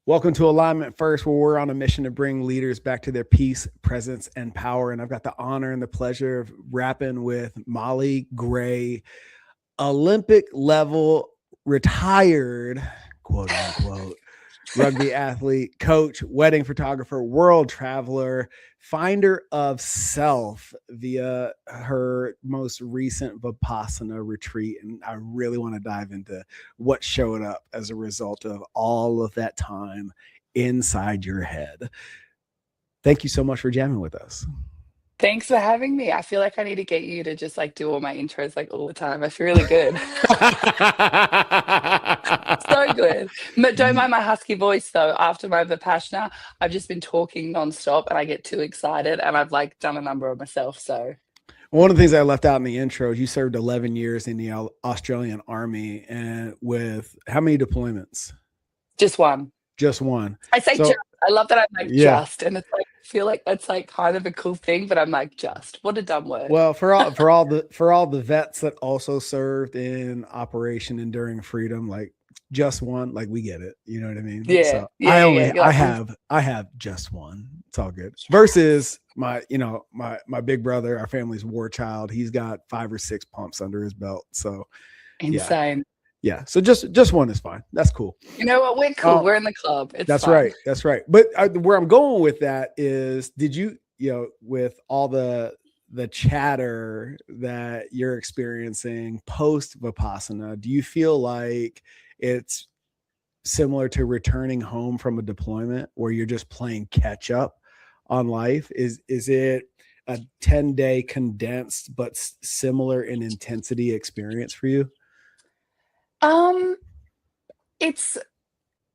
Welcome to Alignment First, where we're on a mission to bring leaders back to their peace, presence, and power. And I've got the honor and the pleasure of rapping with Mollie Gray, Olympic level retired, quote unquote, rugby athlete, coach, wedding photographer, world traveler, finder of self via her most recent Vipassana retreat. And I really want to dive into what showed up as a result of all of that time inside your head. Thank you so much for jamming with us. Thanks for having me. I feel like I need to get you to just like do all my intros like all the time. I feel really good. So good. But don't mind my husky voice though. After my Vipassana, I've just been talking nonstop and I get too excited and I've like done a number of myself. So one of the things I left out in the intro is you served 11 years in the Australian Army, and with how many deployments? just one. Just one. I say So just. I love that I'm like yeah. just. And it's like I feel like that's like kind of a cool thing, but I'm like just. What a dumb word. Well, for all the vets that also served in Operation Enduring Freedom, like just one, like we get it. You know what I mean? Yeah. So Yeah. Yeah. You're I like, have just one. It's all good. Versus my big brother, our family's war child. He's got 5 or 6 pumps under his belt. So yeah, insane. yeah. So just one is fine. That's cool. You know what? We're cool. We're in the club. It's That's fine. right. That's right. But where I'm going with that is, did you, with all the chatter that you're experiencing post Vipassana, do you feel like it's similar to returning home from a deployment where you're just playing catch up on life? Is it a 10-day condensed but similar in intensity experience for you? Um, it's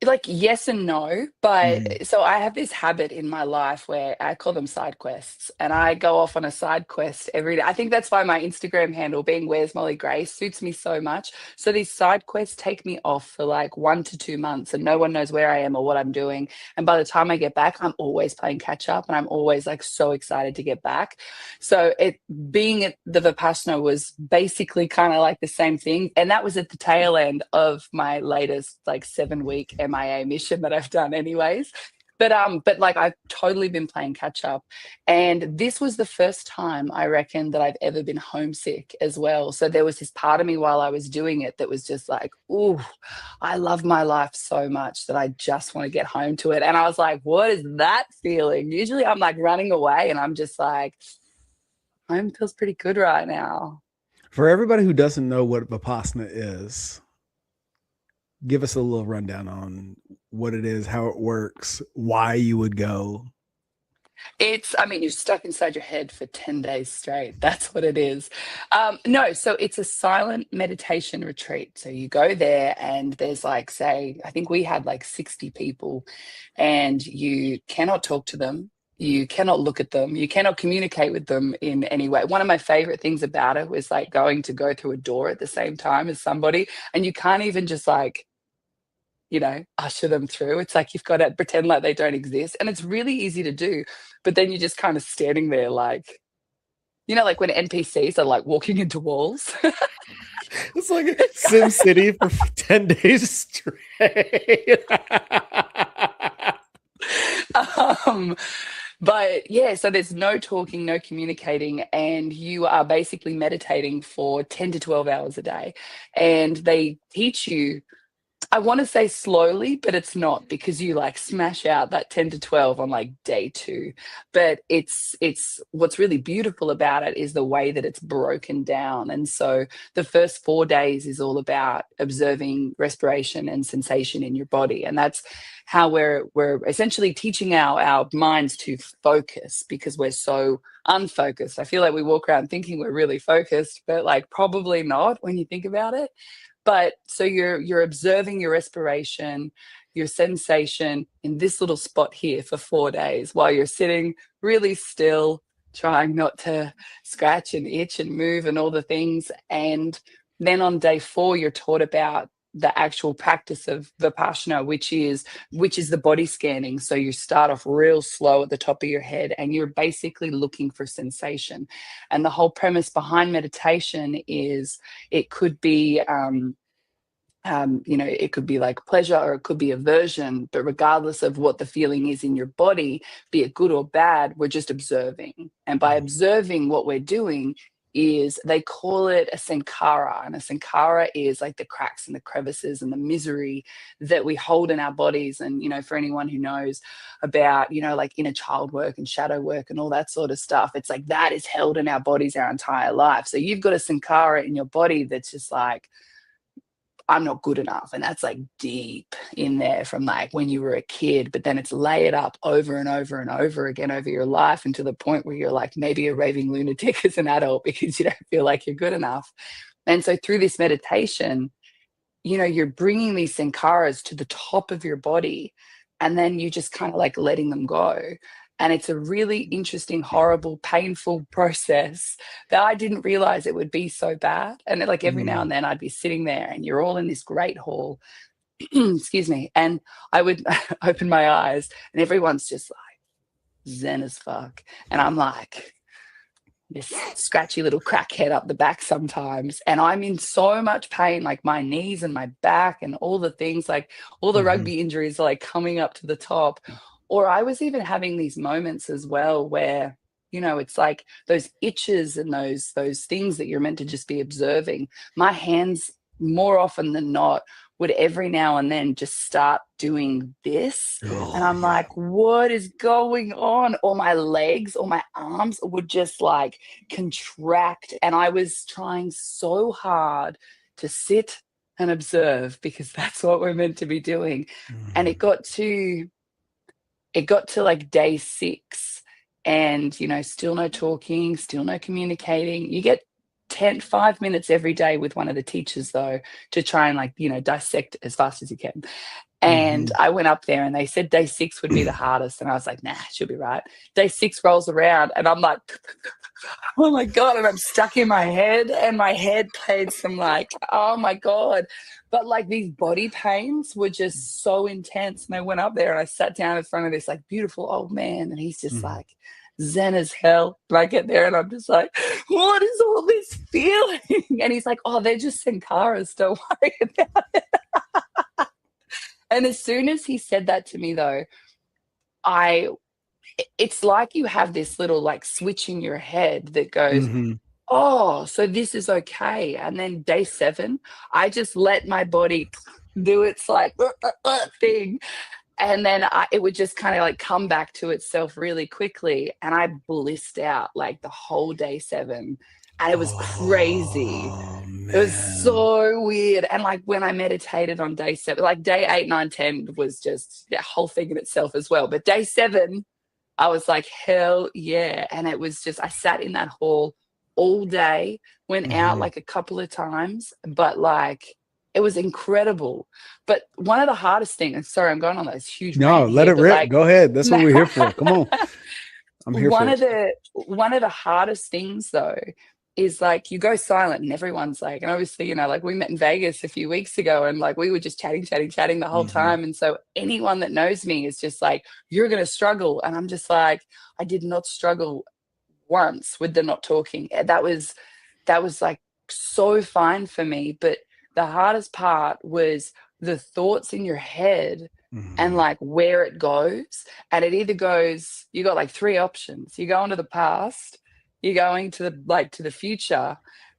like yes and no, Mm. but so I have this habit in my life where I call them side quests, and I go off on a side quest every day. I think that's why my Instagram handle being Where's Mollie Gray suits me so much. So these side quests take me off for like 1 to 2 months, and no one knows where I am or what I'm doing. And by the time I get back, I'm always playing catch up, and I'm always like so excited to get back. So it being at the Vipassana was basically kind of like the same thing. And that was at the tail end of my latest like 7 week MIA mission that I've done anyways. But like I've totally been playing catch up. And this was the first time I reckon that I've ever been homesick as well. So there was this part of me while I was doing it that was just like, ooh, I love my life so much that I just want to get home to it. And I was like, what is that feeling? Usually I'm like running away and I'm just like, home feels pretty good right now. For everybody who doesn't know what Vipassana is, give us a little rundown on what it is, how it works, why you would go. I mean, you're stuck inside your head for 10 days straight. That's what it is. No, so it's a silent meditation retreat. So you go there and there's like, say, I think we had like 60 people, and you cannot talk to them. You cannot look at them. You cannot communicate with them in any way. One of my favorite things about it was like going to go through a door at the same time as somebody, and you can't even just like, usher them through. It's like you've got to pretend like they don't exist. And it's really easy to do. But then you're just kind of standing there like, like when NPCs are like walking into walls. It's like Sim City for 10 days straight. um, but yeah, so there's no talking, no communicating, and you are basically meditating for 10 to 12 hours a day. And they teach you, I want to say slowly, but it's not, because you like smash out that 10 to 12 on like day 2. But it's what's really beautiful about it is the way that it's broken down. And so the first 4 days is all about observing respiration and sensation in your body. And that's how we're essentially teaching our minds to focus, because we're so unfocused. I feel like we walk around thinking we're really focused, but like probably not when you think about it. But so you're observing your respiration, your sensation in this little spot here for 4 days while you're sitting really still, trying not to scratch and itch and move and all the things. And then on day 4, you're taught about the actual practice of Vipassana, which is the body scanning. So you start off real slow at the top of your head and you're basically looking for sensation. And the whole premise behind meditation is it could be It could be like pleasure or it could be aversion, but regardless of what the feeling is in your body, be it good or bad, we're just observing. And by observing, what we're doing is they call it a sankara. And a sankara is like the cracks and the crevices and the misery that we hold in our bodies. And, for anyone who knows about, like inner child work and shadow work and all that sort of stuff, it's like that is held in our bodies our entire life. So you've got a sankara in your body that's just like, I'm not good enough. And that's like deep in there from like when you were a kid, but then it's layered up over and over and over again over your life, and to the point where you're like maybe a raving lunatic as an adult because you don't feel like you're good enough. And so through this meditation, you're bringing these sankaras to the top of your body, and then you just kind of like letting them go. And it's a really interesting, horrible, painful process that I didn't realize it would be so bad. And like every now and then I'd be sitting there and you're all in this great hall, excuse me, and I would open my eyes and everyone's just like zen as fuck. And I'm like this scratchy little crackhead up the back sometimes. And I'm in so much pain, like my knees and my back and all the things, like all the rugby injuries are like coming up to the top. Or I was even having these moments as well where, it's like those itches and those things that you're meant to just be observing. My hands, more often than not, would every now and then just start doing this. And I'm like, what is going on? Or my legs or my arms would just like contract. And I was trying so hard to sit and observe because that's what we're meant to be doing. And it got to like day 6 and, still no talking, still no communicating. You get 5 minutes every day with one of the teachers though, to try and like, dissect as fast as you can. And I went up there and they said day 6 would be the hardest. And I was like, nah, she'll be right. Day 6 rolls around and I'm like, oh my God. And I'm stuck in my head and my head played some like, oh my God. But like these body pains were just so intense. And I went up there and I sat down in front of this like beautiful old man. And he's just like zen as hell. And I get there and I'm just like, what is all this feeling? And he's like, oh, they're just sankaras. Don't worry about it. And as soon as he said that to me though, it's like you have this little like switch in your head that goes, oh, so this is okay. And then day 7, I just let my body do its like thing. And then it would just kind of like come back to itself really quickly. And I blissed out like the whole day 7. And it was crazy. It was so weird. And like when I meditated on day 7, like day 8, 9, 10 was just a whole thing in itself as well. But day 7, I was like, hell yeah. And it was just, I sat in that hall all day, went out like a couple of times, but like it was incredible. But one of the hardest things, and sorry, I'm going on this huge rant let here, it rip. like, Go ahead. That's what we're here for. Come on. I'm here for it. One of the hardest things though is like you go silent and everyone's like, and obviously, like we met in Vegas a few weeks ago and like we were just chatting the whole time. And so anyone that knows me is just like, you're going to struggle. And I'm just like, I did not struggle once with the not talking. That was like so fine for me. But the hardest part was the thoughts in your head and like where it goes. And it either goes, you got like 3 options. You go into the past, you're going to the future,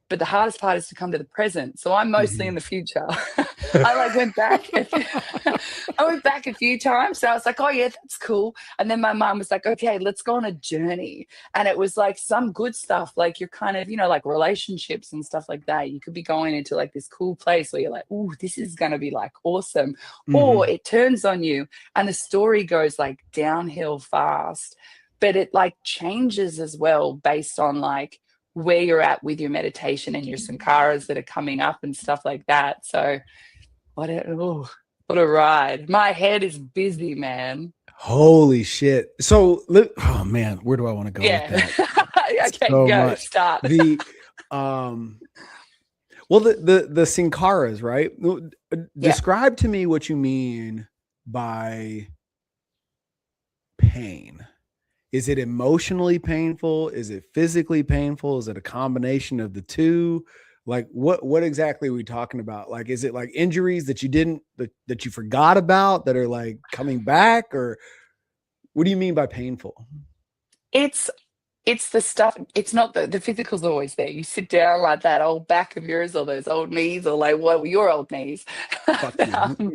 but the hardest part is to come to the present. So I'm mostly in the future. I like went back. I went back a few times. So I was like, oh yeah, that's cool. And then my mom was like, okay, let's go on a journey. And it was like some good stuff. Like you're kind of, like relationships and stuff like that. You could be going into like this cool place where you're like, oh, this is going to be like awesome. Or it turns on you and the story goes like downhill fast. But it like changes as well based on like where you're at with your meditation and your sankaras that are coming up and stuff like that. So what a ride. My head is busy, man. Holy shit. So, oh man, where do I want to go with that? Okay, so go, much. start. The well, the sankaras, right? Describe to me what you mean by pain. Is it emotionally painful? Is it physically painful? Is it a combination of the two? Like what exactly are we talking about? Like, is it like injuries that you didn't that you forgot about that are like coming back, or what do you mean by painful? It's it's the stuff. It's not the physical's always there. You sit down like that old back of yours, or those old knees, or like what your old knees. Fuck you. um,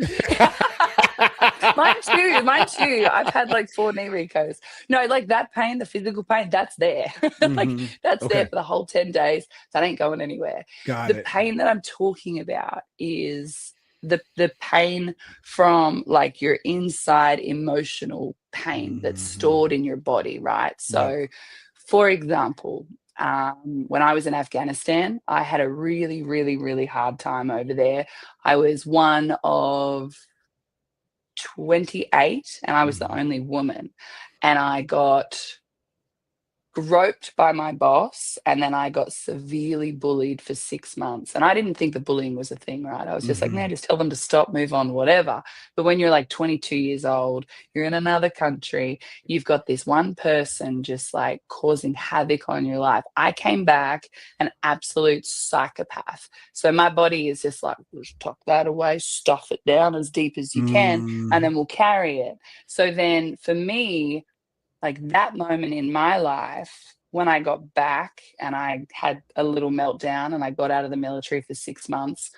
mine too. Mine too. I've had like 4 knee recos. No, like that pain, the physical pain, that's there. Like Mm-hmm. that's there Okay, for the whole 10 days. That ain't going anywhere. got The it. pain that I'm talking about is the pain from like your inside emotional pain that's Mm-hmm. stored in your body, right? Yep. So, for example, when I was in Afghanistan, I had a really, really, really hard time over there. I was one of 28 and I was the Mm-hmm. only woman. And I got groped by my boss, and then I got severely bullied for 6 months. And I didn't think the bullying was a thing, right? I was just like, Mm-hmm. man, just tell them to stop, move on, whatever. But when you're like 22 years old, you're in another country, you've got this one person just like causing havoc on your life. I came back an absolute psychopath. So my body is just like, just tuck that away, stuff it down as deep as you can, and Mm-hmm. then we'll carry it. So then for me, like that moment in my life when I got back and I had a little meltdown and I got out of the military for 6 months,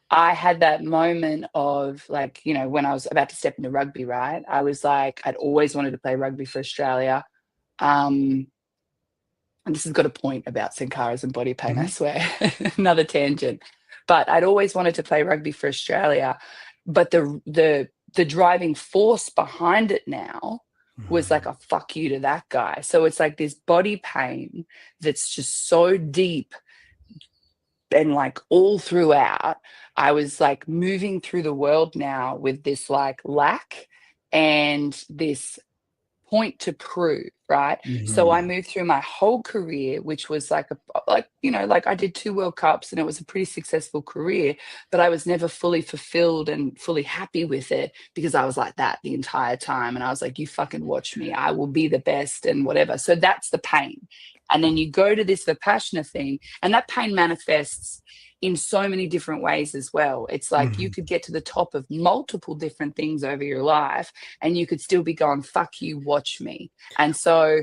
I had that moment of like, when I was about to step into rugby, right? I was like, I'd always wanted to play rugby for Australia. Um, and this has got a point about Sankaras and body pain, I Mm-hmm. swear. Another tangent. But I'd always wanted to play rugby for Australia. But the driving force behind it now was like a fuck you to that guy. So it's like this body pain that's just so deep and like all throughout. I was like moving through the world now with this like lack and this point to prove, right? So I Mm-hmm. moved through my whole career, which was like I did 2 World Cups and it was a pretty successful career, but I was never fully fulfilled and fully happy with it because I was like that the entire time. And I was like, you fucking watch me, I will be the best and whatever. So that's the pain. And then you go to this Vipassana thing, and that pain manifests in so many different ways as well. It's like you Mm-hmm. could get to the top of multiple different things over your life and you could still be going, fuck you, watch me. And so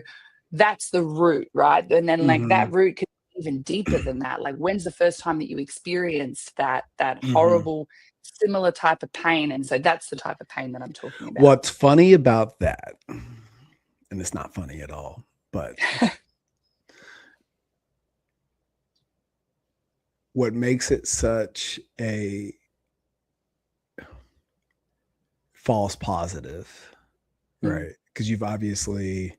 that's the root, right? And then like Mm-hmm. that root could be even deeper than that. Like when's the first time that you experienced that Mm-hmm. horrible, similar type of pain? And so that's the type of pain that I'm talking about. What's funny about that, and it's not funny at all, but what makes it such a false positive, Mm, right? Because you've obviously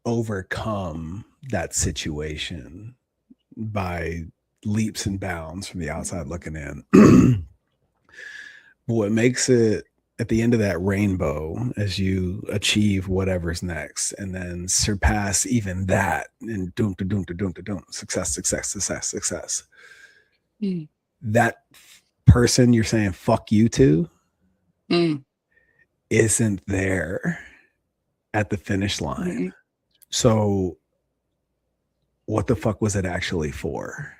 overcome that situation by leaps and bounds from the outside looking in. What makes it at the end of that rainbow as you achieve whatever's next and then surpass even that and doom to doom to doom to doom, success, success, success, success. mm, That person you're saying fuck you to mm, isn't there at the finish line. mm. So what the fuck was it actually for?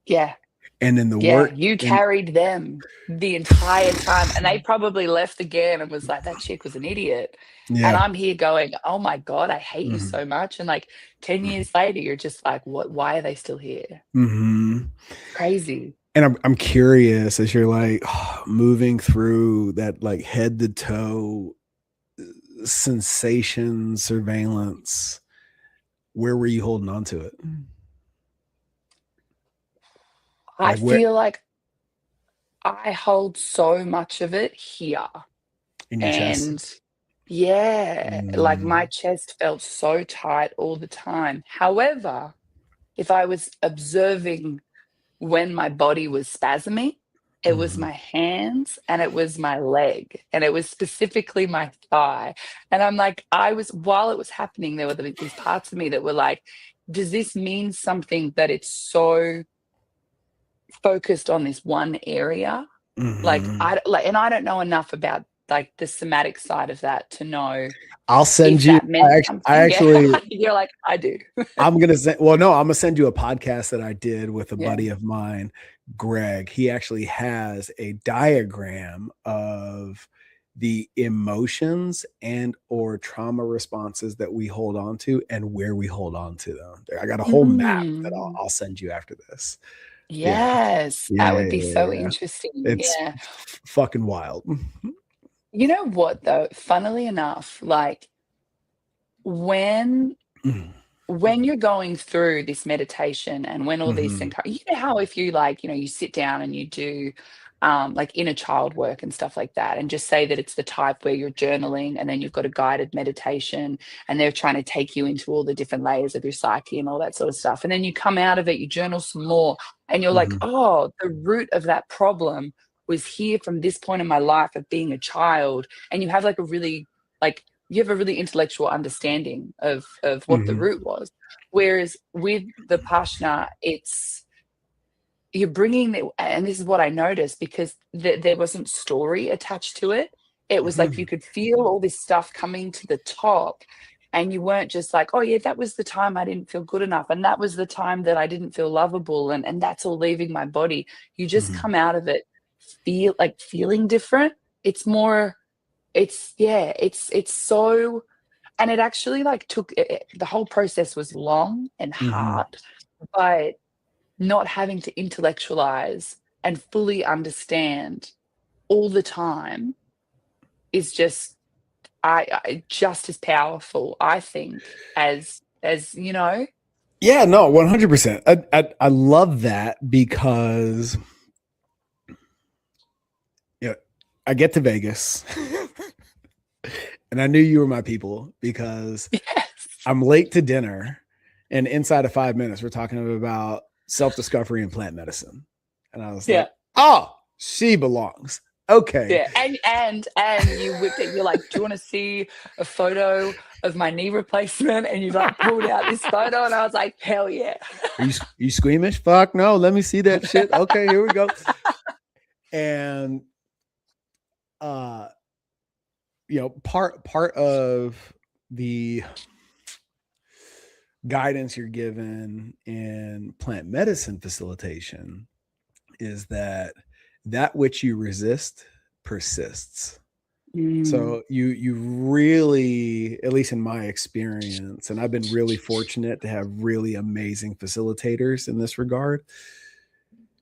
Yeah. And in the Yeah, work you and carried them the entire time, and they probably left again and was like, "That chick was an idiot." And yeah. I'm here going, "Oh my God, I hate you Mm-hmm. so much." And like 10 years later, you're just like, "What? Why are they still here?" Mm-hmm. Crazy. And I'm curious as you're like moving through that like head to toe sensation surveillance, where were you holding on to it? I Like where feel like I hold so much of it here. in your chest? And yeah, like my Mm, chest felt so tight all the time. However, if I was observing when my body was spasming, it was mhm, my hands and it was my leg and it was specifically my thigh. And I'm like, while it was happening, there were these parts of me that were like, does this mean something that it's so focused on this one area? Like mhm, I like, and I don't know enough about like the somatic side of that to know I'll send if you. that meant I something. Yeah. actually, You're like, I do. I'm gonna send. Well, no, I'm gonna send you a podcast that I did with a Yeah. buddy of mine, Greg. He actually has a diagram of the emotions and or trauma responses that we hold on to and where we hold on to them. I got a whole map that Mm. I'll send you after this. Yeah, Yes, that yeah, would be yeah, so yeah. interesting. It's Yeah. fucking wild. You know what though? Funnily enough, like when when you're going through this meditation and when all these Mhm, things, you know how if you like, you know, you sit down and you do like inner child work and stuff like that, and just say that it's the type where you're journaling and then you've got a guided meditation and they're trying to take you into all the different layers of your psyche and all that sort of stuff. And then you come out of it, you journal some more, and you're like, mhm, oh, the root of that problem was here from this point in my life of being a child. And you have like a really like you have a really intellectual understanding of what the mhm, root was. Whereas with the Pashna, it's you're bringing the, and this is what I noticed because there wasn't story attached to it. It was like you mhm, could feel all this stuff coming to the top, and you weren't just like, oh yeah, that was the time I didn't feel good enough, and that was the time that I didn't feel lovable, and that's all leaving my body. You just mhm, come out of it feeling different. It's more, it's yeah, it's so, and it actually like took the whole process was long and mhm. hard, but not having to intellectualize and fully understand all the time is just I just as powerful, I think, as you know. Yeah, no, 100%. I love that because you know, I get to Vegas and I knew you were my people because Yes. I'm late to dinner and inside of 5 minutes we're talking about self-discovery and plant medicine. And I was Yeah. like, oh, she belongs. Okay. Yeah, and you whipped it. You're like, "Do you wanna see a photo of my knee replacement?" And you, like, pulled out this photo, and I was like, "Hell yeah." Are you squeamish? Fuck no. Let me see that shit. Okay, here we go. And uh part of the guidance you're given in plant medicine facilitation is that which you resist persists. Mm. So you really, at least in my experience, and I've been really fortunate to have really amazing facilitators in this regard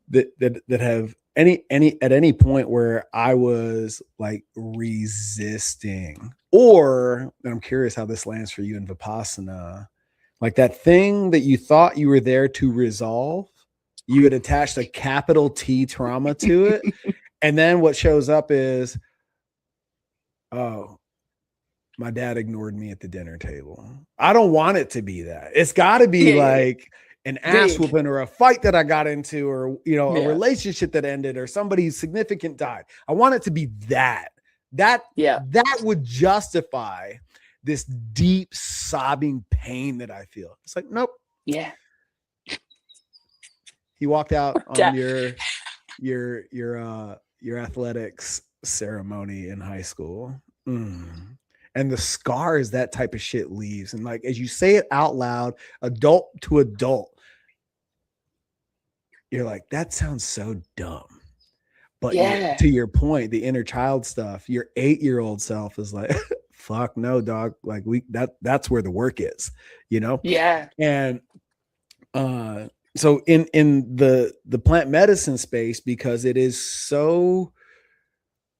that have any at any point where I was like resisting, or and I'm curious how this lands for you in Vipassana, like that thing that you thought you were there to resolve, you had attached a capital T trauma to it. And then what shows up is, oh, my dad ignored me at the dinner table. I don't want it to be that. It's got to be Yeah, yeah, yeah. like an ass Big. whooping or a fight that I got into, or a Yeah. relationship that ended, or somebody significant died. I want it to be that. That Yeah. that would justify this deep sobbing pain that I feel. It's like, nope. Yeah. He walked out on Da your athletics ceremony in high school. Mm. And the scars that type of shit leaves. And like as you say it out loud, adult to adult, you're like, that sounds so dumb. But you're Yeah. to your point, the inner child stuff, your 8-year-old self is like, fuck no, dog. Like that's where the work is, you know? Yeah. And so in the plant medicine space, because it is so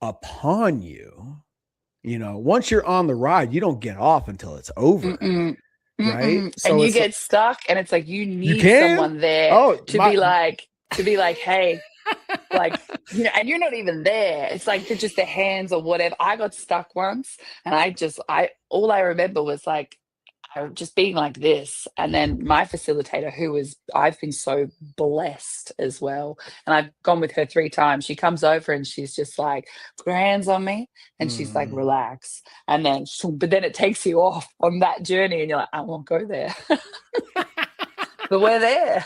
upon you, once you're on the ride, you don't get off until it's over, Mm-mm. right? Mm-mm. And So you it's get stuck, and it's like you you need can. someone there Oh, my. to be like, "Hey," like, you know, and you're not even there. It's like they're just the hands or whatever. I got stuck once, and I all I remember was like just being like this. And then my facilitator, I've been so blessed as well. And I've gone with her 3 times. She comes over and she's just like, put her hands on me. And she's like, Mm. relax. And then, but then it takes you off on that journey. And you're like, I won't go there. But we're there.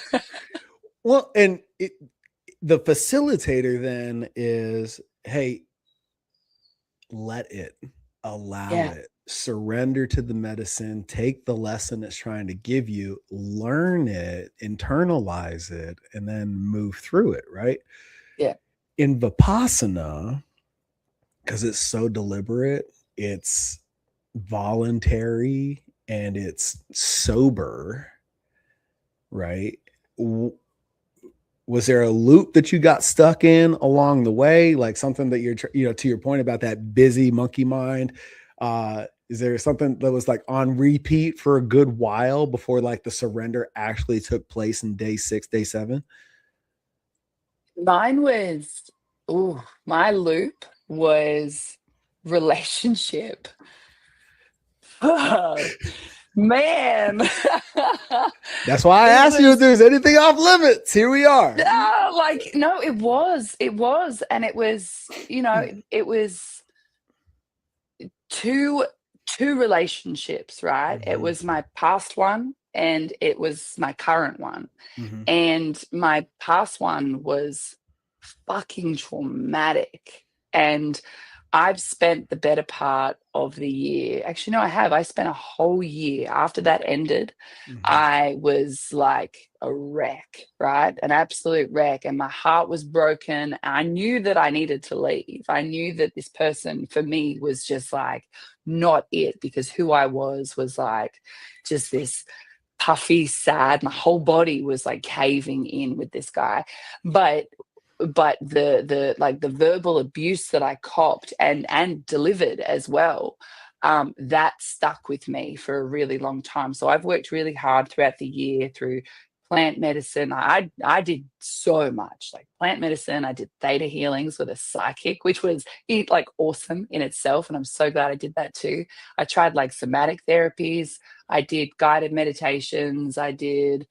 Well, and the facilitator then is, hey, let it, allow Yeah. it, surrender to the medicine, take the lesson it's trying to give you, learn it, internalize it, and then move through it, right? Yeah. In Vipassana, because it's so deliberate, it's voluntary, and it's sober, right? Was there a loop that you got stuck in along the way, like something that you're, to your point about that busy monkey mind? Is there something that was like on repeat for a good while before like the surrender actually took place in day 6, day 7? Mine was, my loop was relationship. Oh, man. That's why I It asked you if was, there's anything off limits. Here we are. no, it was. And it was, it was two relationships, right? It Mhm. was my past one and it was my current one. Mhm. And my past one was fucking traumatic. And I've spent the better part of the year. Actually, no, I have. I spent a whole year after that ended. Mhm. I was like a wreck, right? An absolute wreck. And my heart was broken. I knew that I needed to leave. I knew that this person for me was just like not it, because who I was like just this puffy, sad. My whole body was like caving in with this guy. But the verbal abuse that I copped and delivered as well, that stuck with me for a really long time. So I've worked really hard throughout the year through plant medicine. I did so much, like plant medicine. I did theta healings with a psychic, which was like awesome in itself, and I'm so glad I did that too. I tried like somatic therapies. I did guided meditations. I did,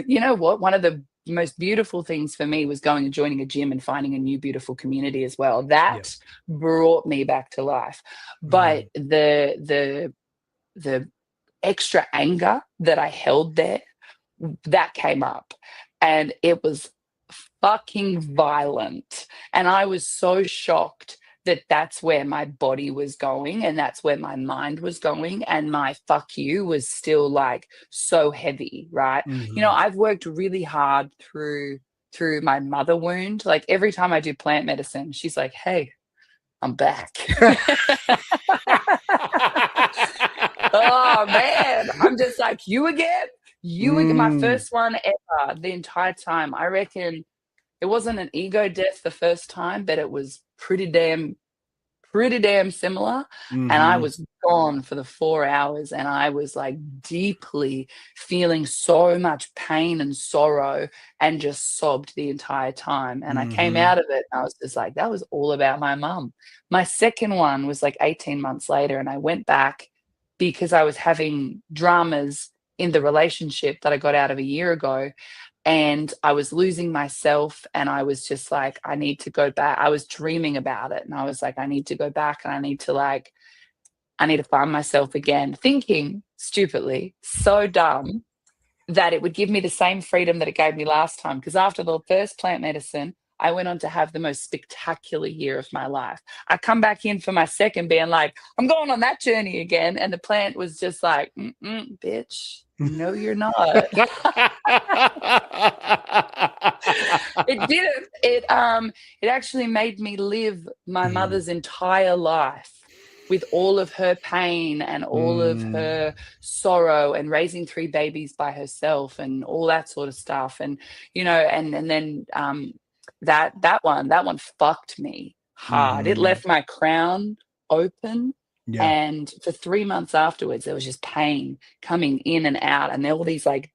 you know what? One of the most beautiful things for me was going and joining a gym and finding a new beautiful community as well. Yeah. That brought me back to life. But Mhm. the extra anger that I held there, that came up, and it was fucking violent. And I was so shocked that that's where my body was going and that's where my mind was going, and my fuck you was still like so heavy, right? Mhm. I've worked really hard through my mother wound. Like every time I do plant medicine, she's like, hey, I'm back. Oh man, I'm just like, you again? You again? My Mm. first one ever, the entire time. I reckon it wasn't an ego death the first time, but it was pretty damn similar. And I Mhm. was gone for the 4 hours, and I was like deeply feeling so much pain and sorrow, and just sobbed the entire time. And I came Mhm. out of it and I was just like, that was all about my mum. My second one was like 18 months later, and I went back because I was having dramas in the relationship that I got out of a year ago, and I was losing myself, and I was just like, I need to go back. I was dreaming about it, and I was like, I need to go back, and I need to find myself again, thinking stupidly, so dumb, that it would give me the same freedom that it gave me last time. Because after the first plant medicine, I went on to have the most spectacular year of my life. I come back in for my second, being like, I'm going on that journey again. And the plant was just like, bitch, no, you're not. It didn't. It actually made me live my Mm. mother's entire life with all of her pain and all of Mm. her sorrow, and raising 3 babies by herself and all that sort of stuff. And and then that one fucked me hard. It Mhm. left my crown open. Yeah. And for 3 months afterwards, there was just pain coming in and out, and there were all these like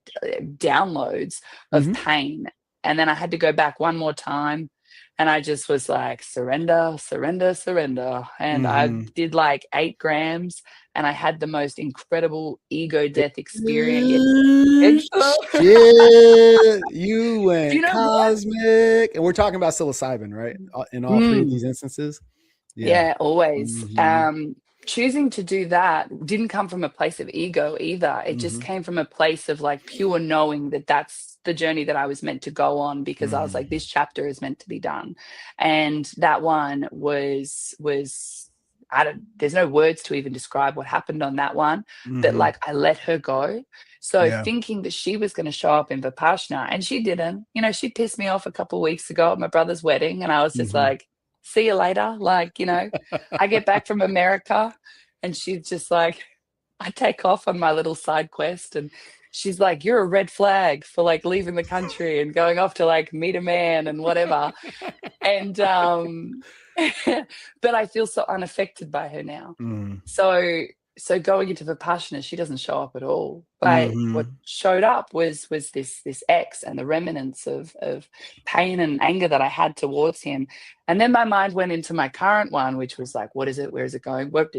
downloads of Mhm. pain. And then I had to go back one more time, and I just was like, surrender, surrender, surrender. And I Mhm. did like 8 grams, and I had the most incredible ego death experience. Good Do shit. You you went know what? cosmic. And we're talking about psilocybin, right? In all three of Mm, these instances. Yeah. yeah, always. Mhm. choosing to do that didn't come from a place of ego either. It just came from a place of like pure knowing that that's the journey that I was meant to go on, because I was like, this chapter is meant to be done. And that one was there's no words to even describe what happened on that one, that like I let her go. So thinking that she was going to show up in Vipassana, and she didn't. You know, she pissed me off a couple of weeks ago at my brother's wedding, and I was just like, see you later. Like, you know, I get back from America and she's just like, I take off on my little side quest, and she's like, you're a red flag for like leaving the country and going off to like meet a man and whatever. And but I feel so unaffected by her now. So going into Vipassana, she doesn't show up at all. But what showed up was this ex and the remnants of pain and anger that I had towards him. And then my mind went into my current one, which was like, what is it? Where is it going? And I'm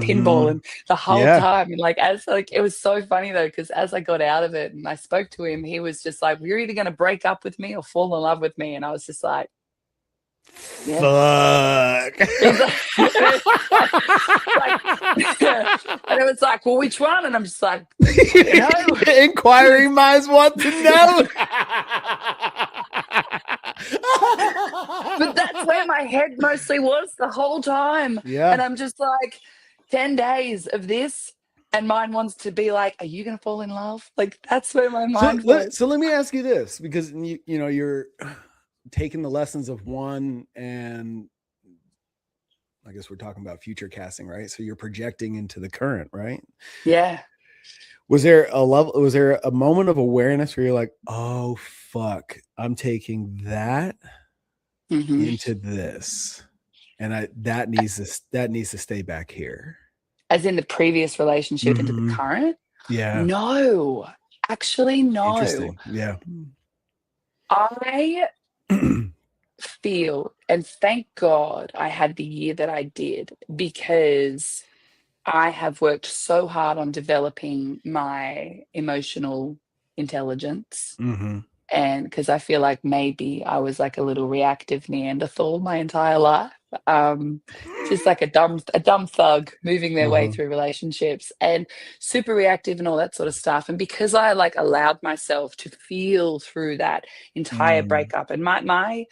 pinballing the whole time. And like, it was so funny though, because as I got out of it and I spoke to him, he was just like, you're either going to break up with me or fall in love with me. And I was just like, fuck. And it was like, well, which one? And I'm just like, no. Inquiring minds want to know. But that's where my head mostly was the whole time. And I'm just like, 10 days of this, and mine wants to be like, are you going to fall in love? Like, that's where my mind was. So let me ask you this, because you know, you're taking the lessons of one, and I guess we're talking about future casting, right? So you're projecting into the current, right? Yeah. Was there a moment of awareness where you're like, oh fuck, I'm taking that into this, and that needs to stay back here? As in the previous relationship into the current? Yeah. No, actually, no. Interesting. Yeah. I feel, and thank God I had the year that I did, because I have worked so hard on developing my emotional intelligence. And because I feel like maybe I was like a little reactive Neanderthal my entire life. Just like a dumb thug moving their way through relationships, and super reactive and all that sort of stuff. And because I like allowed myself to feel through that entire breakup, and my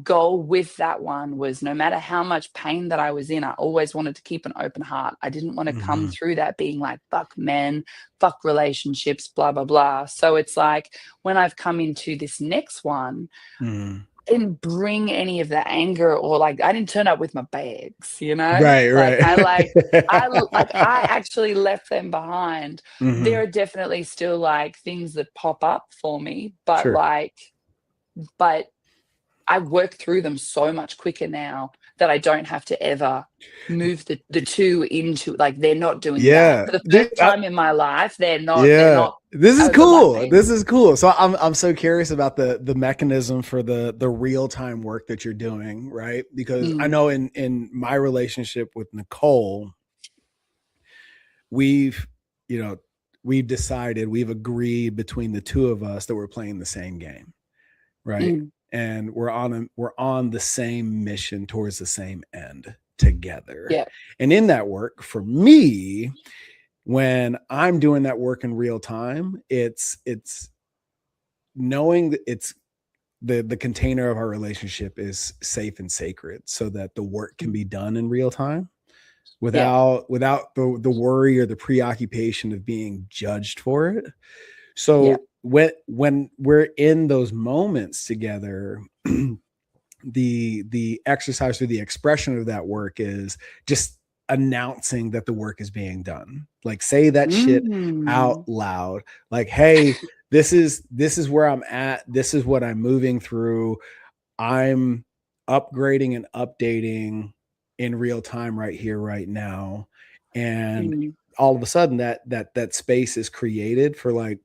goal with that one was, no matter how much pain that I was in, I always wanted to keep an open heart. I didn't want to come through that being like, fuck men, fuck relationships, blah, blah, blah. So it's like, when I've come into this next one, I didn't bring any of the anger, or like, I didn't turn up with my bags, you know? Right. I actually left them behind. There are definitely still like things that pop up for me, but but I work through them so much quicker now that I don't have to ever move the two into, like, they're not doing that. For the first time in my life, they're not. This is cool. This is cool. So I'm so curious about the mechanism for the real-time work that you're doing, right? Because I know in my relationship with Nicole, we've decided, we've agreed between the two of us that we're playing the same game, right? And we're on the same mission towards the same end together. And in that work, for me, when I'm doing that work in real time, it's knowing that it's the container of our relationship is safe and sacred, so that the work can be done in real time without the worry or the preoccupation of being judged for it. So when we're in those moments together, the exercise or the expression of that work is just announcing that the work is being done. Like, say that shit out loud. Like, hey, this is where I'm at. This is what I'm moving through. I'm upgrading and updating in real time right here, right now. And all of a sudden that space is created for like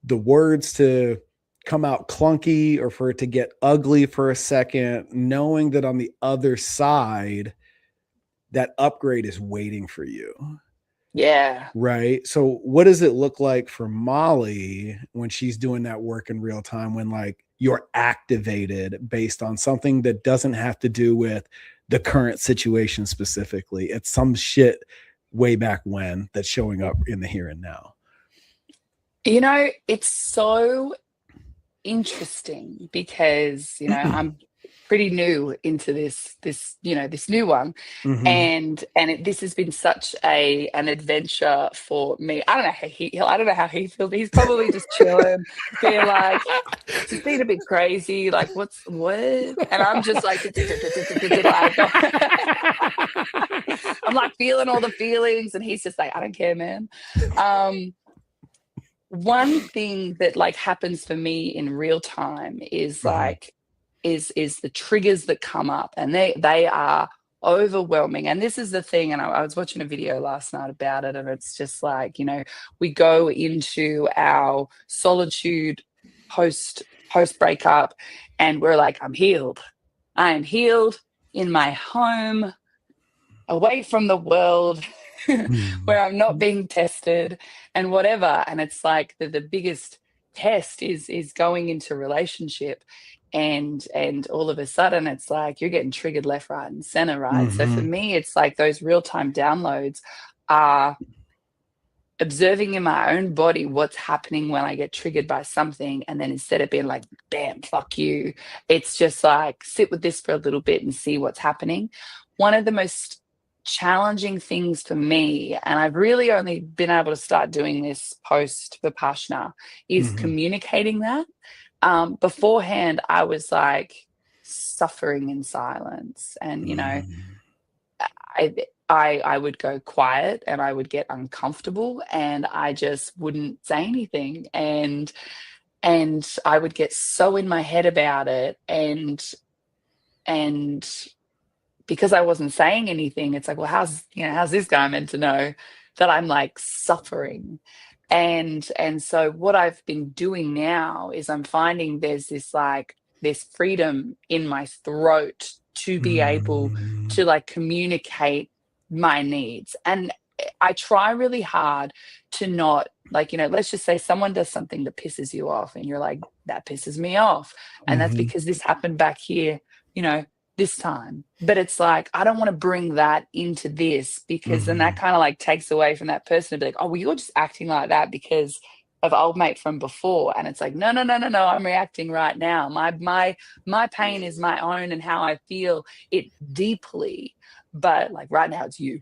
the words to come out clunky, or for it to get ugly for a second, knowing that on the other side, that upgrade is waiting for you. Yeah. Right. So what does it look like for Mollie when she's doing that work in real time, when like you're activated based on something that doesn't have to do with the current situation specifically. It's some shit way back when that's showing up in the here and now. You know, it's so interesting because, you know, I'm pretty new into this new one. Mm-hmm. This has been such an adventure for me. I don't know how he feels. He's probably just chilling, being like, just being a bit crazy, like what? And I'm just like, like I'm like feeling all the feelings, and he's just like, I don't care, man. One thing that like happens for me in real time is like is the triggers that come up, and they are overwhelming. And this is the thing, and I was watching a video last night about it, and it's just like, you know, we go into our solitude post breakup, and we're like, I'm healed. I am healed in my home, away from the world, where I'm not being tested and whatever. And it's like the biggest test is going into relationship, and all of a sudden it's like you're getting triggered left, right, and center, right? So for me, it's like those real-time downloads are observing in my own body what's happening when I get triggered by something. And then instead of being like, bam, fuck you, it's just like, sit with this for a little bit and see what's happening. One of the most challenging things for me, and I've really only been able to start doing this post Vipassana, is communicating that. Beforehand, I was like suffering in silence, and, you know, I would go quiet and I would get uncomfortable and I just wouldn't say anything, and I would get so in my head about it, and because I wasn't saying anything, it's like, well, how's this guy meant to know that I'm like suffering? And so what I've been doing now is I'm finding there's this freedom in my throat to be able to like communicate my needs. And I try really hard to not, like, you know, let's just say someone does something that pisses you off and you're like, that pisses me off. And that's because this happened back here, you know, this time. But it's like, I don't want to bring that into this, because then that kind of like takes away from that person to be like, oh, well, you're just acting like that because of old mate from before. And it's like, no, I'm reacting right now. My pain is my own and how I feel it deeply. But like right now it's you.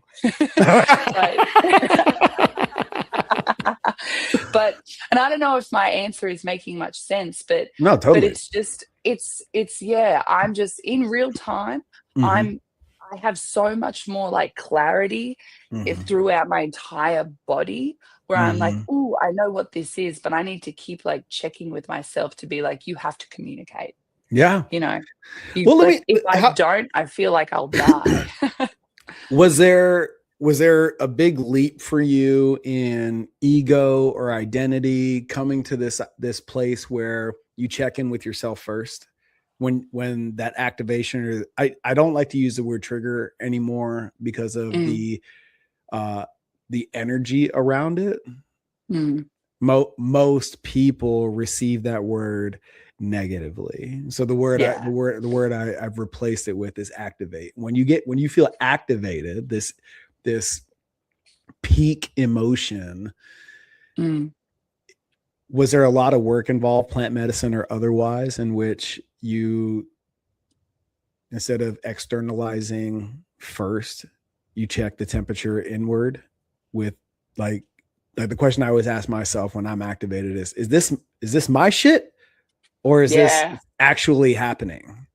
But and I don't know if my answer is making much sense, but no, totally. But it's just it's yeah, I'm just in real time. I have so much more like clarity throughout my entire body, where I'm like, ooh, I know what this is, but I need to keep like checking with myself to be like, you have to communicate. Yeah. You know, Well, if I don't, I feel like I'll die. Was there a big leap for you in ego or identity coming to this place where you check in with yourself first when that activation, or I don't like to use the word trigger anymore because of the energy around it. Most people receive that word negatively. So the word I've replaced it with is activate. When you feel activated, this peak emotion, was there a lot of work involved, plant medicine or otherwise, in which you, instead of externalizing first, you check the temperature inward with like the question I always ask myself when I'm activated is this my shit, or is this actually happening?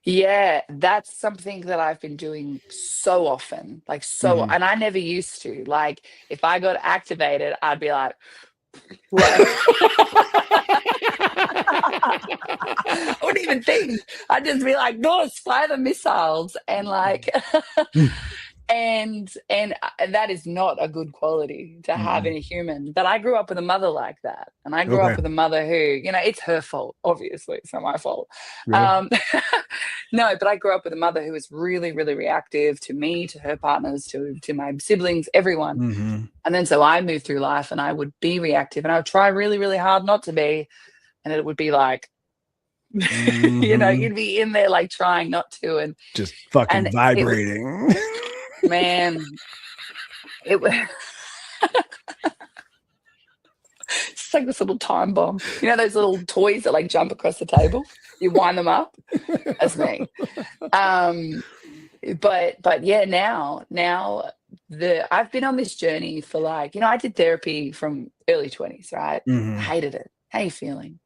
Yeah, that's something that I've been doing so often, like and I never used to. Like if I got activated, I'd be like, I wouldn't even think. I'd just be like, no, fire the missiles, and like and that is not a good quality to have in a human. But I grew up with a mother like that, and I grew up with a mother who, you know, it's her fault, obviously it's not my fault. No, but I grew up with a mother who was really, really reactive to me, to her partners, to my siblings, everyone. And then so I moved through life and I would be reactive, and I would try really, really hard not to be, and it would be like, You know, Mhm. you'd be in there like trying not to, Just fucking and it was, vibrating. man, it was it's like this little time bomb. You know those little toys that like jump across the table? You wind them up. That's me. Um, but yeah, now the I've been on this journey for like, you know, I did therapy from early 20s, right? I Mhm. hated it. How you feeling?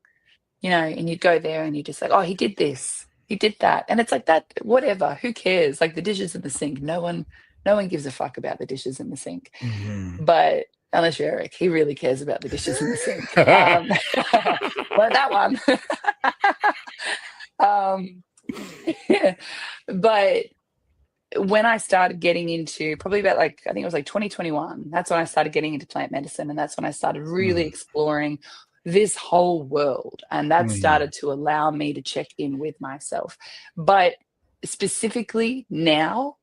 You know, and you'd go there and you just like, oh, he did this, he did that. And it's like that, whatever, who cares? Like the dishes in the sink. No one gives a fuck about the dishes in the sink. Mhm. But unless you're Eric, he really cares about the dishes in the sink. Like that one. um yeah. But when I started getting into probably about like, I think it was like 2021, that's when I started getting into plant medicine. And that's when I started really Mhm. exploring this whole world. And that Mhm. started to allow me to check in with myself. But specifically now,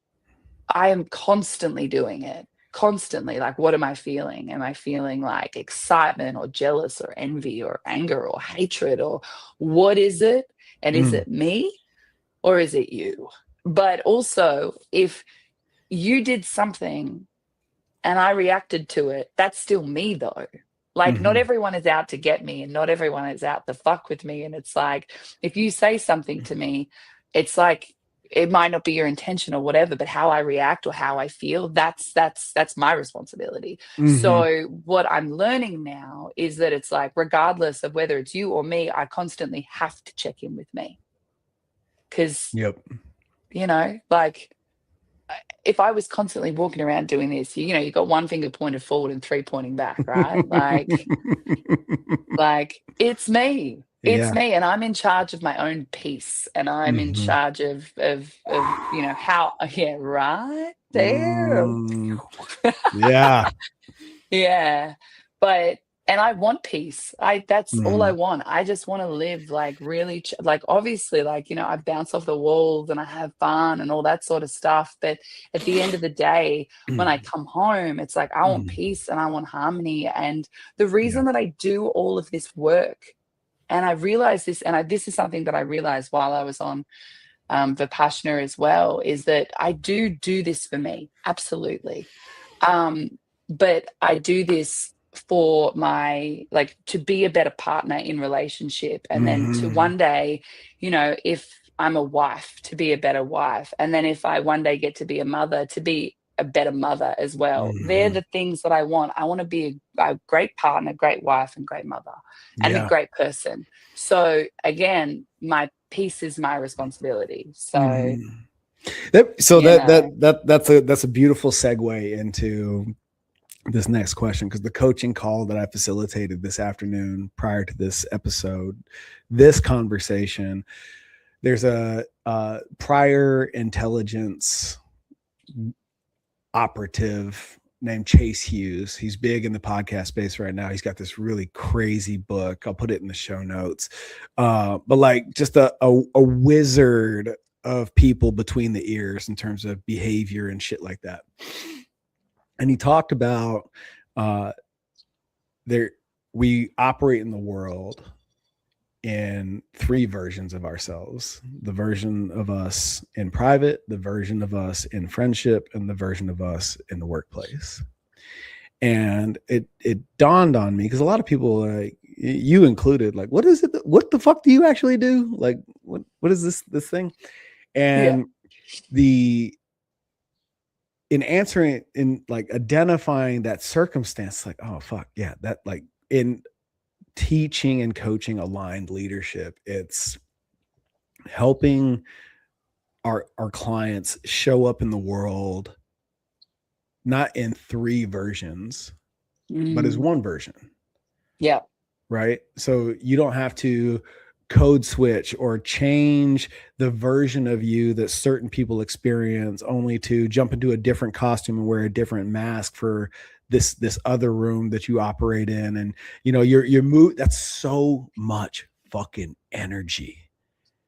I am constantly doing it. Constantly, like, what am I feeling? Am I feeling like excitement or jealous or envy or anger or hatred, or what is it? And is Mm. it me or is it you? But also, if you did something and I reacted to it, that's still me though. Like, not Mhm. everyone is out to get me and not everyone is out to fuck with me. And it's like, if you say something to me, it's like, it might not be your intention or whatever, but how I react or how I feel, that's my responsibility. Mhm. So what I'm learning now is that it's like, regardless of whether it's you or me, I constantly have to check in with me. Because, Yep. you know, like, if I was constantly walking around doing this, you know, you got one finger pointed forward and three pointing back, right? Like it's me. It's Yeah. me, and I'm in charge of my own peace, and I'm in Mhm. charge of you know how. Yeah, right there. Mm. Yeah. Yeah. But and I want peace. I That's all I Mhm. want. I just want to live like really like obviously like, you know, I bounce off the walls and I have fun and all that sort of stuff, but at the end of the day, when I come home, it's like I want Mhm. peace and I want harmony. And the Yeah. reason that I do all of this work, and I realized this, and this is something that I realized while I was on Vipassana as well, is that I do this for me, absolutely. Um, but I do this for my, like, to be a better partner in relationship, and then to Mhm. one day, you know, if I'm a wife, to be a better wife, and then if I one day get to be a mother, to be a better mother as well. They're Mhm. the things that I want. I want to be a great partner, great wife, and great mother, and a Yeah. great person. So again, my peace is my responsibility. So, Mhm. So you know, that's a beautiful segue into this next question, because the coaching call that I facilitated this afternoon prior to this episode, this conversation, there's a prior intelligence operative named Chase Hughes. He's big in the podcast space right now. He's got this really crazy book. I'll put it in the show notes. But like just a wizard of people between the ears in terms of behavior and shit like that. And he talked about uh, there we operate in the world in three versions of ourselves: the version of us in private, the version of us in friendship, and the version of us in the workplace. And it dawned on me, because a lot of people, like you included, like, what is it, what the fuck do you actually do, like what is this thing? yeah, And the in answering, in like identifying that circumstance, like, oh fuck yeah, that, like, in teaching and coaching aligned leadership, it's helping our clients show up in the world not in three versions, but as mm, one version, yeah, right? So you don't have to code switch or change the version of you that certain people experience only to jump into a different costume and wear a different mask for this other room that you operate in. And you know, your move, that's so much fucking energy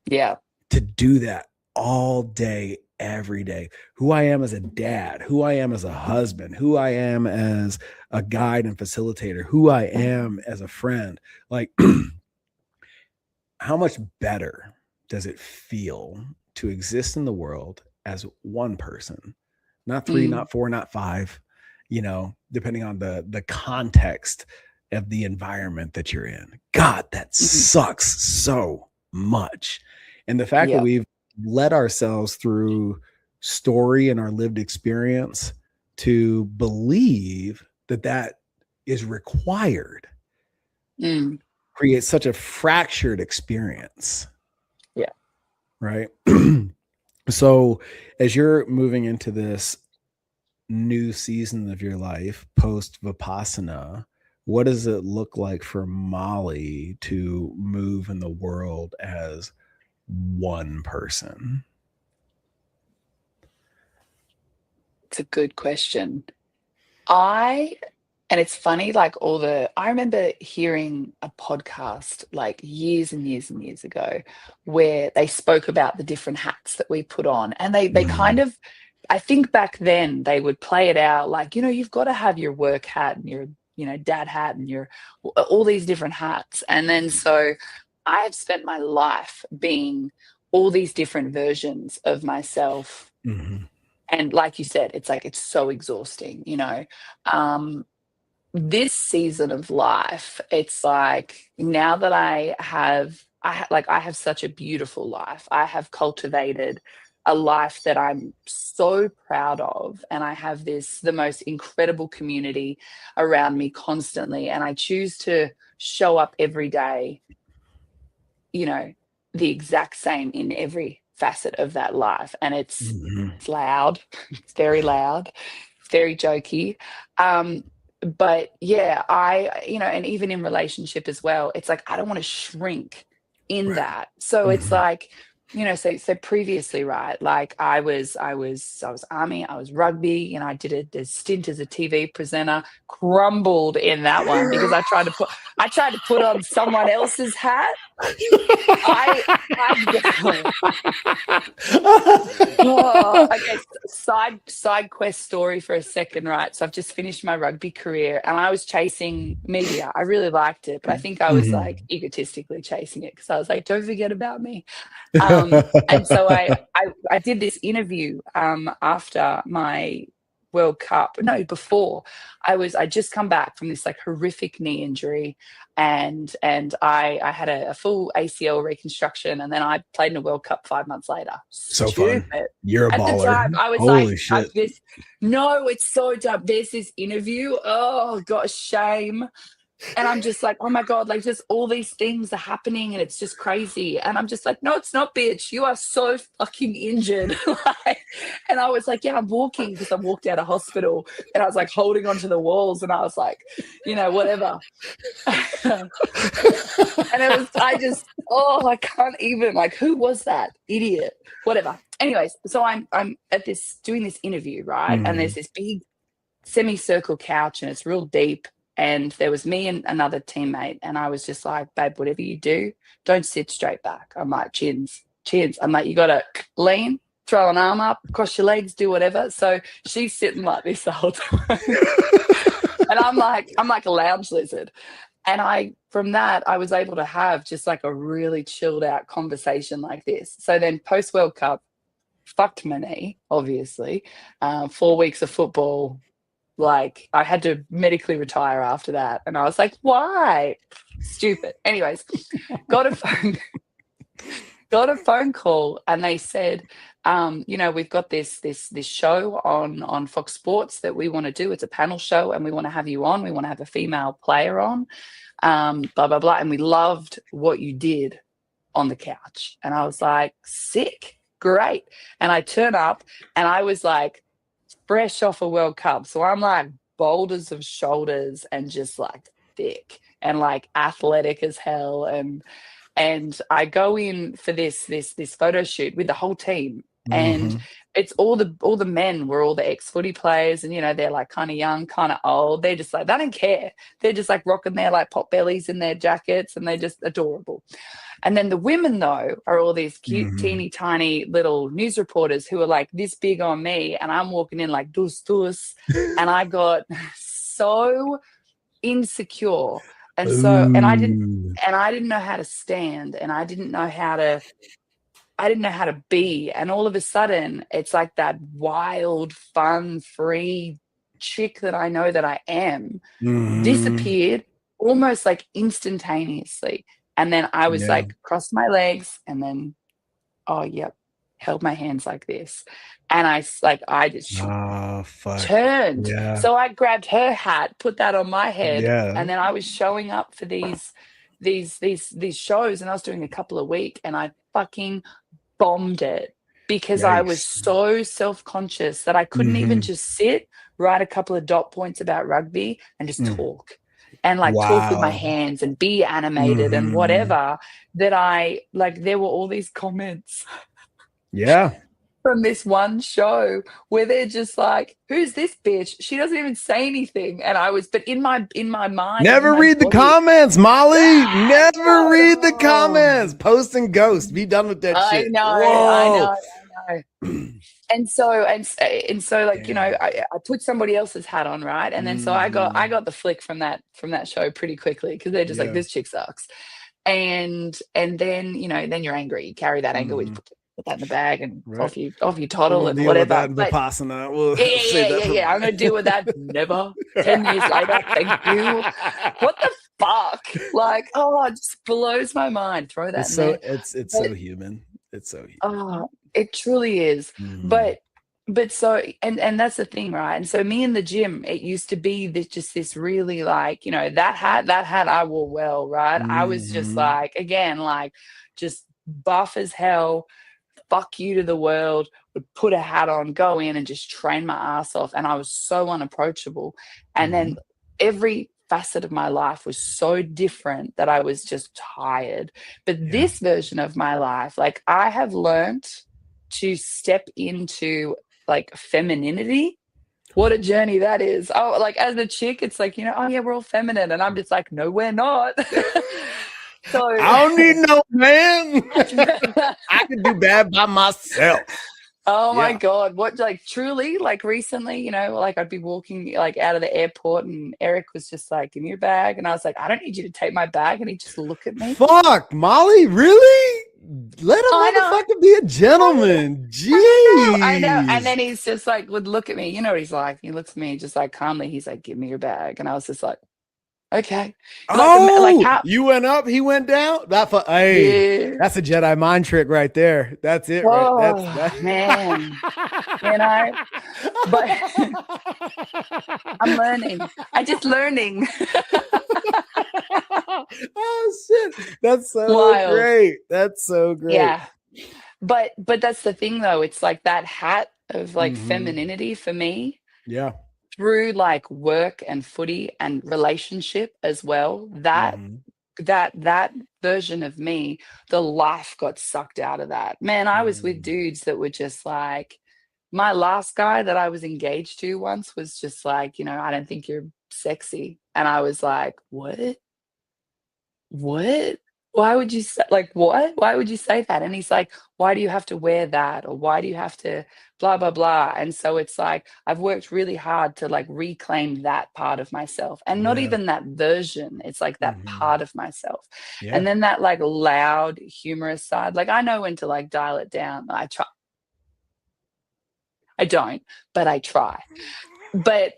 yeah, to do that all day, every day. Who I am as a dad, who I am as a husband, who I am as a guide and facilitator, who I am as a friend. Like, how much better does it feel to exist in the world as one person, not three, not four, not five, depending on the context of the environment that you're in. God, that sucks so much. And the fact that Yeah. we've led ourselves through story and our lived experience to believe that is required creates such a fractured experience. Yeah. Right. So as you're moving into this new season of your life post Vipassana, what does it look like for Mollie to move in the world as one person? It's a good question. And it's funny, like I remember hearing a podcast like years and years and years ago where they spoke about the different hats that we put on. And they kind of, I think back then they would play it out like, you've got to have your work hat and your, dad hat and your, all these different hats. And then so I have spent my life being all these different versions of myself. And like you said, it's like, it's so exhausting, this season of life, it's like now that I have such a beautiful life. I have cultivated a life that I'm so proud of, and I have the most incredible community around me constantly, and I choose to show up every day, the exact same in every facet of that life. And it's loud, it's very loud, it's very jokey. But yeah, and even in relationship as well, it's like I don't want to shrink in that. So it's like, so previously, right? Like I was army, I was rugby, I did a stint as a TV presenter, crumbled in that one because I tried to put on someone else's hat. I okay, side quest story for a second, right? So I've just finished my rugby career and I was chasing media. I really liked it, but I think I was like egotistically chasing it because I was like, don't forget about me. And so I did this interview after my World Cup. No, before I just come back from this like horrific knee injury, and I had a full ACL reconstruction, and then I played in a World Cup 5 months later. So Stupid. fun. You're a At baller. the time, I was Holy like, shit. no, it's so dumb. There's this interview. Oh, got shame. And I'm just like, oh my God, like just all these things are happening and it's just crazy. And I'm just like, no, it's not, bitch. You are so fucking injured. And I was like, yeah, I'm walking because I walked out of hospital and I was like holding onto the walls and I was like, whatever. And it was, I can't even, like, who was that idiot? Whatever. Anyways, so I'm at doing this interview, right? And there's this big semicircle couch and it's real deep. And there was me and another teammate. And I was just like, babe, whatever you do, don't sit straight back. I'm like, chins. I'm like, you got to lean, throw an arm up, cross your legs, do whatever. So she's sitting like this the whole time. And I'm like a lounge lizard. And from that, I was able to have just like a really chilled out conversation like this. So then post World Cup, fucked my knee, obviously. 4 weeks of football. Like I had to medically retire after that. And I was like, why? Stupid. Anyways, got a phone call and they said, we've got this show on Fox Sports that we want to do. It's a panel show and we want to have you on. We want to have a female player on, blah, blah, blah. And we loved what you did on the couch. And I was like, sick, great. And I turn up and I was like, fresh off a World Cup. So I'm like boulders of shoulders and just like thick and like athletic as hell. And I go in for this photo shoot with the whole team. And it's all the men were all the ex-footy players and, they're like kind of young, kind of old. They're just like, they don't care. They're just like rocking their like pot bellies in their jackets and they're just adorable. And then the women, though, are all these cute, teeny, tiny little news reporters who are like this big on me. And I'm walking in like dus. And I got so insecure And so, Ooh. and I didn't know how to stand, and I didn't know how to be. And all of a sudden, it's like that wild, fun, free chick that I know that I am Mhm. disappeared almost like instantaneously. And then I was Yeah. like, crossed my legs, and then, oh, yep, held my hands like this. And I just Oh, fuck. turned. Yeah. So I grabbed her hat, put that on my head, Yeah. and then I was showing up for these shows, and I was doing a couple a week, and I fucking bombed it because I was Yikes. so self-conscious that I couldn't even Mhm. just sit, write a couple of dot points about rugby and just Mm. talk. And like talk with my Wow. hands and be animated and Mhm. whatever, that I like there were all these comments Yeah. from this one show where they're just like, "Who's this bitch? She doesn't even say anything." And I was, but in my mind and in Never my read the body, comments, Molly. ah, Never read the no, comments. Post and ghost. Be done with that I shit. know, I Whoa. know, I know. And so like, Damn. I put somebody else's hat on, right? And then so I Mhm. got the flick from that show pretty quickly, because they're just like, Yeah. this chick sucks. And then then you're angry, you carry that anger with you, Mhm. put that in the bag, and Right. off you We're toddle gonna and deal with whatever. that in But Vipassana. We'll yeah, yeah, save yeah, that yeah, for yeah, I'm later. gonna deal with that. Never. 10 years later, thank you. What the fuck? Like, oh, it just blows my mind. Throw that It's in so there. it's But so human. It's so human. oh, it truly is. Mhm. But so, and that's the thing, right? And so me in the gym, it used to be this just this really like, that hat I wore well, right? I was just Mhm. like, again, like just buff as hell, fuck you to the world, would put a hat on, go in and just train my ass off. And I was so unapproachable. And then Mhm. every facet of my life was so different that I was just tired. But Yeah. this version of my life, like I have learned to step into like femininity. What a journey that is. Oh, like as a chick, it's like, oh yeah, we're all feminine. And I'm just like, no, we're not. So I don't need no man. I can do bad by myself. oh my Yeah. God. What, like truly, like recently, like I'd be walking like out of the airport, and Eric was just like, give me your bag. And I was like, I don't need you to take my bag. And he just looked at me. Fuck, Molly, really? Let a I know. motherfucker be a gentleman. I know. And Jeez. then he's just like, would look at me. You know what he's like? He looks at me just like calmly. He's like, give me your bag. And I was just like, okay. Like Oh, how, you went up, he went down. Hey, yeah. that's a Jedi mind trick right there. That's it, right? That's Oh that. man. You know, but I'm learning. I just learning. Oh shit, that's so Wild. great. That's so great. Yeah. But that's the thing though. It's like that hat of like Hmm. femininity for me Yeah. through like work and footy and relationship as well. Hmm. That version of me, the life got sucked out of that. Man, I was with Hmm. dudes that were just like, my last guy that I was engaged to once was just like, I don't think you're sexy. And I was like, what? What? Why would you say, like, what? Why would you say that? And he's like, why do you have to wear that? Or why do you have to blah, blah, blah? And so it's like, I've worked really hard to like reclaim that part of myself, and not Yeah. even that version. It's like that Hmm. part of myself. Yeah. And then that like loud, humorous side, like I know when to like dial it down. I try. I don't, but I try. But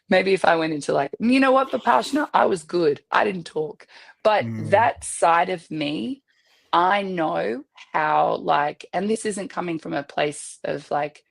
maybe if I went into like, you know what, Vipassana, I was good. I didn't talk. But Mm. that side of me, I know how, like, and this isn't coming from a place of like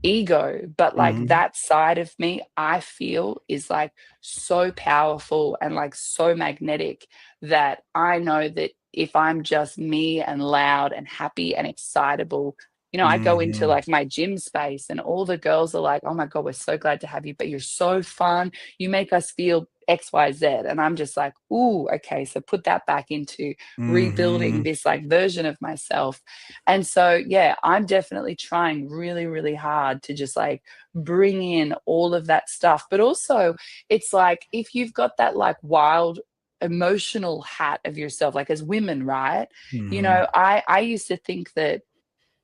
ego, but like Hmm. that side of me, I feel is like so powerful and like so magnetic, that I know that if I'm just me and loud and happy and excitable, I go into Hmm. like my gym space and all the girls are like, oh my God, we're so glad to have you, but you're so fun. You make us feel XYZ. And I'm just like, ooh, okay. So put that back into rebuilding Hmm. this like version of myself. And so, yeah, I'm definitely trying really, really hard to just like bring in all of that stuff. But also, it's like if you've got that like wild emotional hat of yourself, like as women, right? Hmm. I used to think that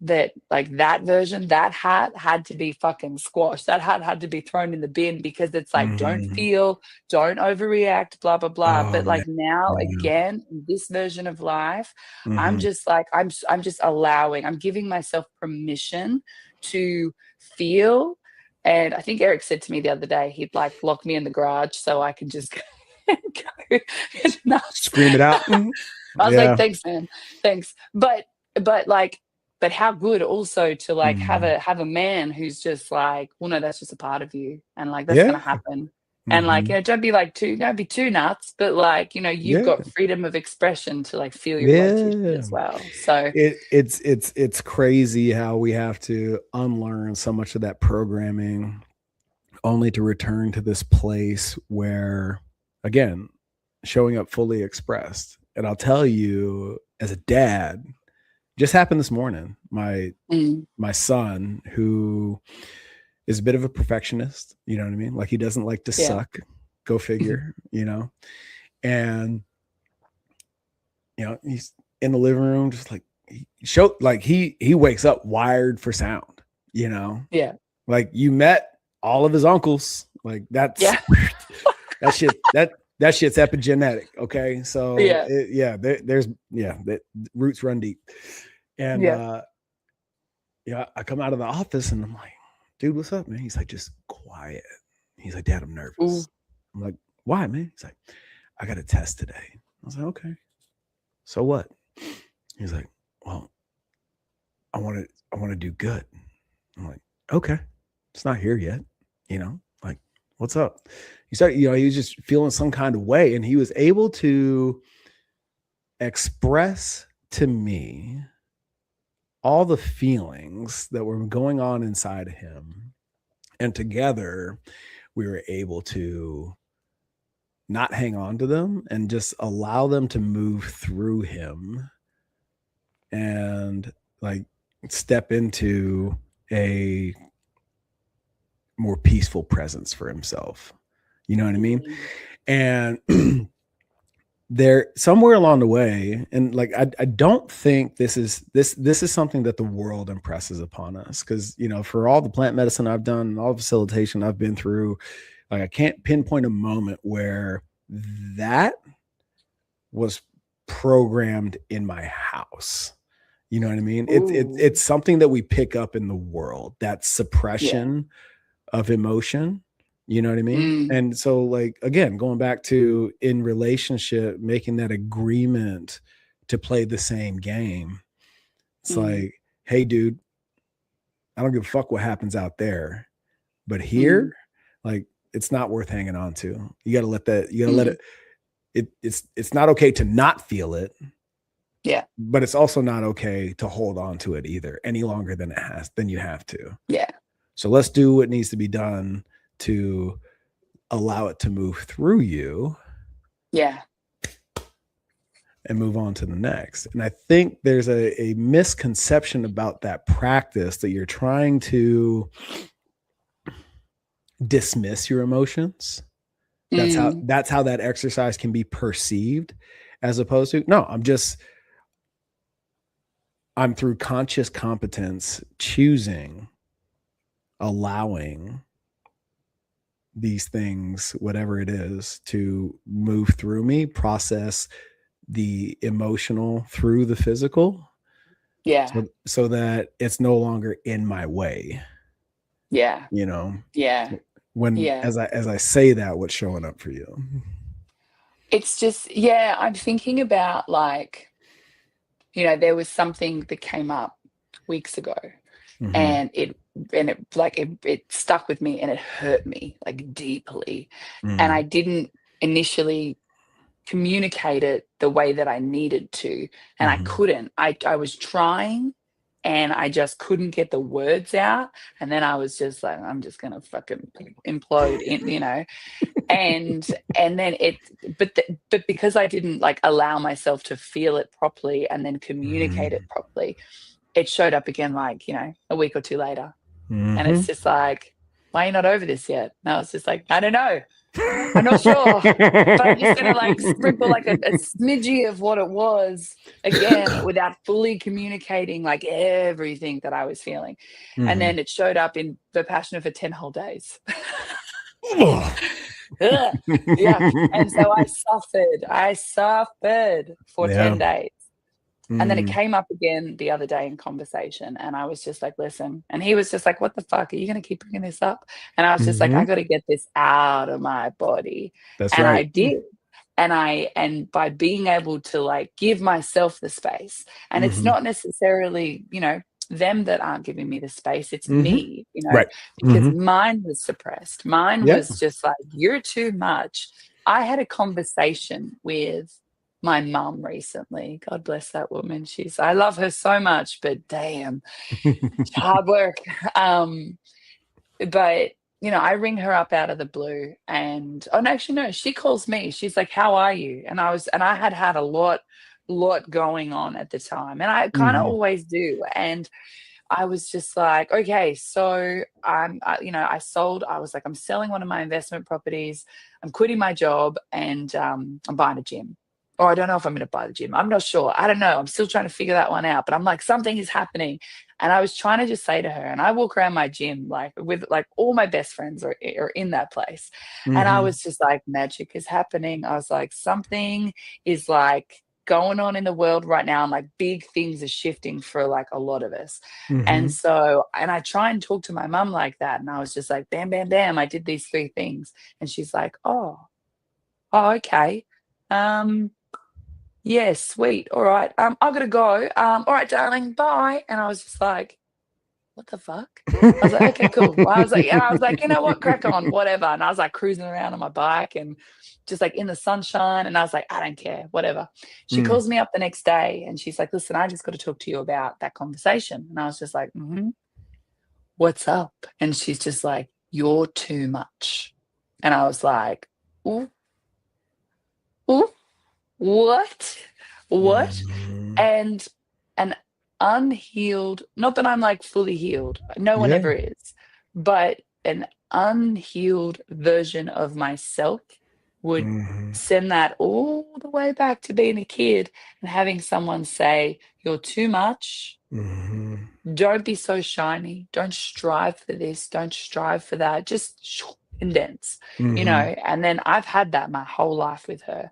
that like that version, that hat had to be fucking squashed. That hat had to be thrown in the bin, because it's like, don't Mhm. feel, don't overreact, blah, blah, blah. Oh, But man. like now, Yeah. again, in this version of life, I'm Mhm. just like, I'm just allowing, I'm giving myself permission to feel. And I think Eric said to me the other day, he'd like lock me in the garage so I can just go nuts. Scream it out. I was like, Yeah. thanks, man. Thanks. But like, but how good also to like Mhm. have a man who's just like, well, no, that's just a part of you. And like that's Yeah. gonna happen. And like, Mhm. don't be too nuts, but like, you've Yeah. got freedom of expression to like feel your way through shit Yeah. as well. So It's crazy how we have to unlearn so much of that programming only to return to this place where, again, showing up fully expressed. And I'll tell you, as a dad, just happened this morning. My son, who is a bit of a perfectionist, you know what I mean? Like, he doesn't like to yeah. suck. Go figure, And he's in the living room, just like he wakes up wired for sound, Yeah. like you met all of his uncles. Like that's Yeah. that shit that shit's epigenetic. Okay. So Yeah. there's the roots run deep. And Yeah. I come out of the office and I'm like, dude, what's up, man? He's like, just quiet. He's like, Dad, I'm Ooh. nervous. I'm like, why, man? He's like, I got a test today. I was like, okay. So what? He's like, well, I want to do good. I'm like, okay, it's not here yet. Like, what's up? He was just feeling some kind of way, and he was able to express to me all the feelings that were going on inside of him. And together we were able to not hang on to them and just allow them to move through him and like step into a more peaceful presence for himself. You know what I mean? And there, somewhere along the way, and like I don't think this is something that the world impresses upon us, because for all the plant medicine I've done and all the facilitation I've been through, like I can't pinpoint a moment where that was programmed in my house. You know what I mean? It's something that we pick up in the world, that suppression of emotion. You know what I mean? And so, like, again, going back to in relationship, making that agreement to play the same game. It's like, hey, dude, I don't give a fuck what happens out there, but here, like, it's not worth hanging on to. You got to let that, you got to let it. It's not okay to not feel it. Yeah. But it's also not okay to hold on to it either any longer than you have to. Yeah. So let's do what needs to be done to allow it to move through you. Yeah. And move on to the next. And I think there's a misconception about that practice, that you're trying to dismiss your emotions. That's how that exercise can be perceived, as opposed to, no, I'm through conscious competence choosing, allowing these things, whatever it is, to move through me, process the emotional through the physical. Yeah. So that it's no longer in my way. Yeah. Yeah. When, as I say that, what's showing up for you? It's just, I'm thinking about, like, there was something that came up weeks ago, and it stuck with me and it hurt me like deeply. And I didn't initially communicate it the way that I needed to. And I couldn't. I was trying and I just couldn't get the words out. And then I was just like, I'm just gonna fucking implode in. And then but because I didn't like allow myself to feel it properly and then communicate it properly, it showed up again, like, a week or two later. And it's just like, why are you not over this yet? And I was just like, I don't know. I'm not sure. But I'm just going to like sprinkle like a smidgy of what it was again without fully communicating like everything that I was feeling. And then it showed up in Vipassana for 10 whole days. Yeah. And so I suffered for 10 days. And then it came up again the other day in conversation. And I was just like, listen. And he was just like, what the fuck? Are you going to keep bringing this up? And I was just like, I got to get this out of my body. That's and right. I did. And by being able to like give myself the space, and it's not necessarily, you know, them that aren't giving me the space, it's me, you know, Right. because mine was suppressed. Mine Yeah. was just like, you're too much. I had a conversation with my mum recently. God bless that woman. I love her so much, but damn, it's hard work. But you know, I ring her up out of the blue, and no, actually no, she calls me. She's like, how are you? And I had a lot going on at the time, and I kind of always do. And I was just like, okay, so you know, I was like, I'm selling one of my investment properties, I'm quitting my job, and I'm buying a gym. Or I don't know if I'm going to buy the gym. I'm not sure. I don't know. I'm still trying to figure that one out. But I'm like, something is happening. And I was trying to just say to her, and I walk around my gym like with like all my best friends are in that place. And I was just like, magic is happening. I was like, something is like going on in the world right now, and like big things are shifting for like a lot of us. And so, and I try and talk to my mum like that. And I was just like, bam, bam, bam. I did these 3 things. And she's like, oh, okay. Yeah, sweet. All right. I've got to go. All right, darling. Bye. And I was just like, what the fuck? I was like, okay, cool. I was like, you know what? Crack on, whatever. And I was like cruising around on my bike and just like in the sunshine. And I was like, I don't care, whatever. She calls me up the next day and she's like, listen, I just got to talk to you about that conversation. And I was just like, what's up? And she's just like, you're too much. And I was like, ooh, what? And an unhealed, not that I'm like fully healed, no one ever is, but an unhealed version of myself would send that all the way back to being a kid and having someone say, you're too much. Don't be so shiny. Don't strive for this. Don't strive for that. Just condense, you know. And then I've had that my whole life with her.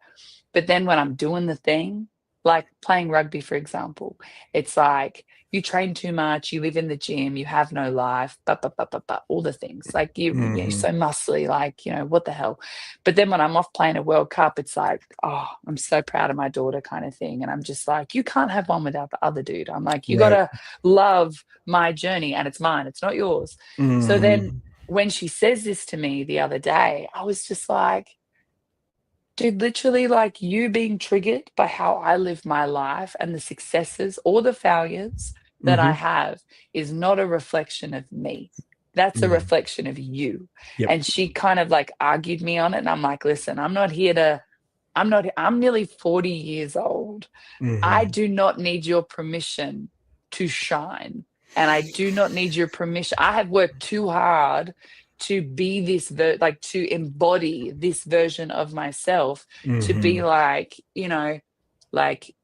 But then when I'm doing the thing, like playing rugby, for example, it's like you train too much, you live in the gym, you have no life, all the things. Like you're so muscly, like, you know, what the hell. But then when I'm off playing a World Cup, it's like, oh, I'm so proud of my daughter kind of thing. And I'm just like, you can't have one without the other, dude. I'm like, you got to love my journey, and it's mine. It's not yours. So then when she says this to me the other day, I was just like, dude, literally like you being triggered by how I live my life and the successes or the failures that I have is not a reflection of me. That's a reflection of you. And she kind of like argued me on it. And I'm like, listen, I'm nearly 40 years old. I do not need your permission to shine. And I do not need your permission. I have worked too hard to be this, like to embody this version of myself, to be like, you know, like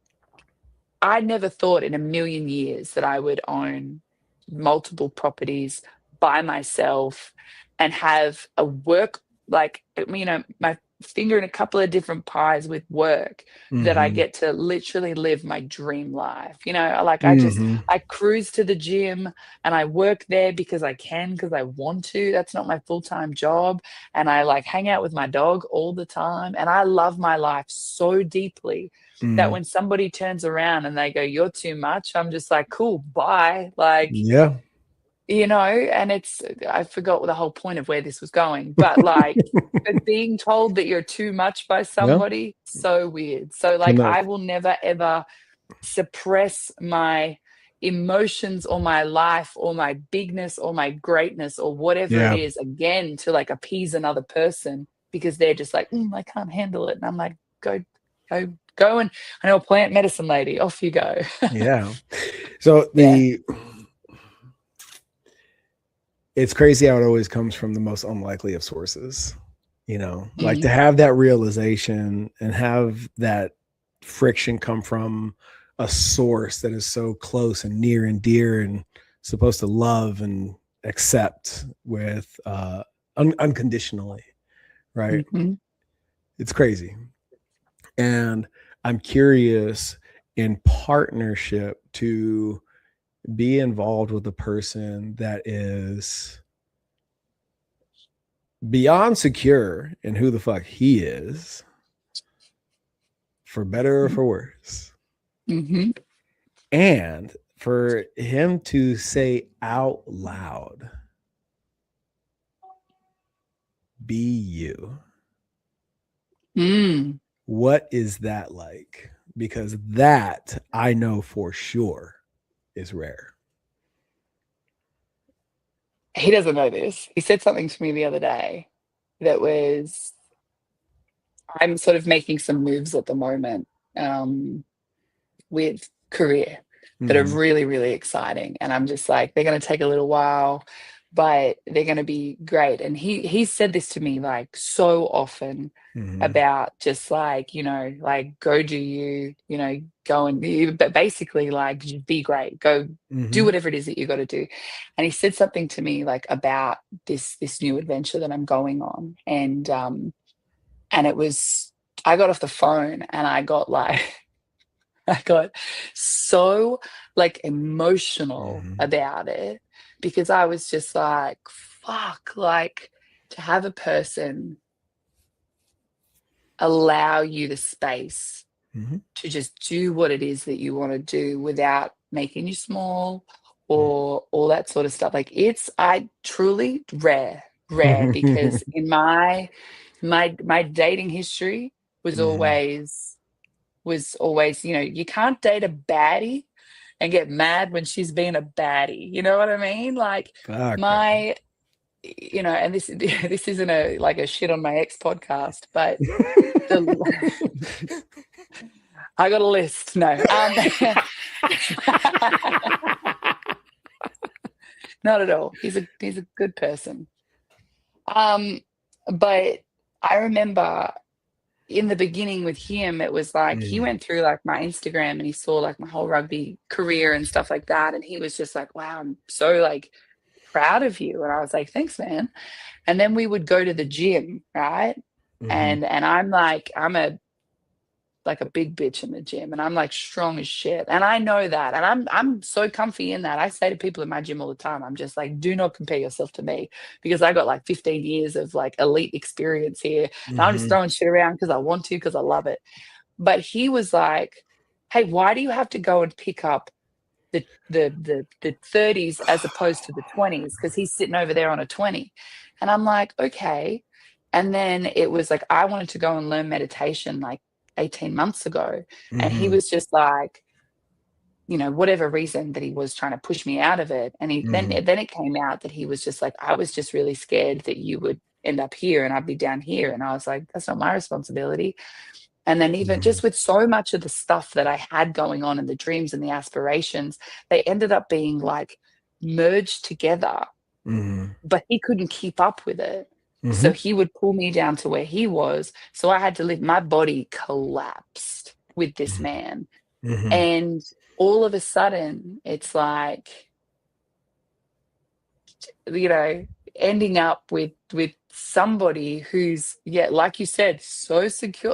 I never thought in a million years that I would own multiple properties by myself and have a work, like, you know, my finger in a couple of different pies with work, that I get to literally live my dream life. You know, like I cruise to the gym and I work there because I can, because I want to. That's not my full-time job. And I like hang out with my dog all the time. And I love my life so deeply that when somebody turns around and they go, you're too much, I'm just like, cool, bye. Like, you know, and I forgot the whole point of where this was going, but like, but being told that you're too much by somebody, so weird. So like, I will never, ever suppress my emotions or my life or my bigness or my greatness or whatever it is, again, to like appease another person because they're just like, I can't handle it. And I'm like, go. And I know a plant medicine lady, off you go. So it's crazy how it always comes from the most unlikely of sources, like to Mm, have that realization and have that friction come from a source that is so close and near and dear and supposed to love and accept with unconditionally, right? mhm. It's crazy. And I'm curious, in partnership, to be involved with a person that is beyond secure in who the fuck he is, for better or for worse. Mhm. And for him to say out loud, be you. Mm. What is that like? Because that I know for sure is rare. He doesn't know this. He said something to me the other day that was, I'm sort of making some moves at the moment, with career that are Mm-hmm. really, really exciting. And I'm just like, they're going to take a little while, but they're going to be great. And he said this to me like so often Mm-hmm. about just like, like go do you, go and but basically like just be great, go do Mm-hmm. whatever it is that you got to do. And he said something to me like about this new adventure that I'm going on. And it was, I got off the phone and I got like, I got so like emotional Mm-hmm. about it because I was just like, fuck, like to have a person allow you the space Mm-hmm. to just do what it is that you want to do without making you small or all that sort of stuff. Like I truly rare because in my dating history was Mm-hmm. always, you can't date a baddie and get mad when she's being a baddie. You know what I mean? Like Fuck, man. my, and this this isn't a shit on my ex podcast, but the I got a list. No, not at all. He's a good person. Um, but I remember in the beginning with him, it was like he Mm. went through like my Instagram and he saw like my whole rugby career and stuff like that. And he was just like, wow, I'm so like proud of you. And I was like, thanks, man. And then we would go to the gym, right? Mm-hmm. And I'm like, I'm a big bitch in the gym and I'm like strong as shit. And I know that. And I'm so comfy in that. I say to people in my gym all the time, I'm just like, do not compare yourself to me because I got like 15 years of like elite experience here. And I'm just Mm-hmm. throwing shit around because I want to, because I love it. But he was like, hey, why do you have to go and pick up the 30s as opposed to the 20s? Because he's sitting over there on a 20. And I'm like, okay. And then it was like, I wanted to go and learn meditation like 18 months ago. And he Mm-hmm. was just like, whatever reason that he was trying to push me out of it. And then Mm-hmm. it came out that he was just like, I was just really scared that you would end up here and I'd be down here. And I was like, that's not my responsibility. And then even Mm-hmm. just with so much of the stuff that I had going on and the dreams and the aspirations, they ended up being like merged together, Mm-hmm. but he couldn't keep up with it. Mm-hmm. So he would pull me down to where he was. So I had to live, my body collapsed with this man. Mm-hmm. And all of a sudden, it's like, you know, ending up with somebody who's, yeah, like you said, so secure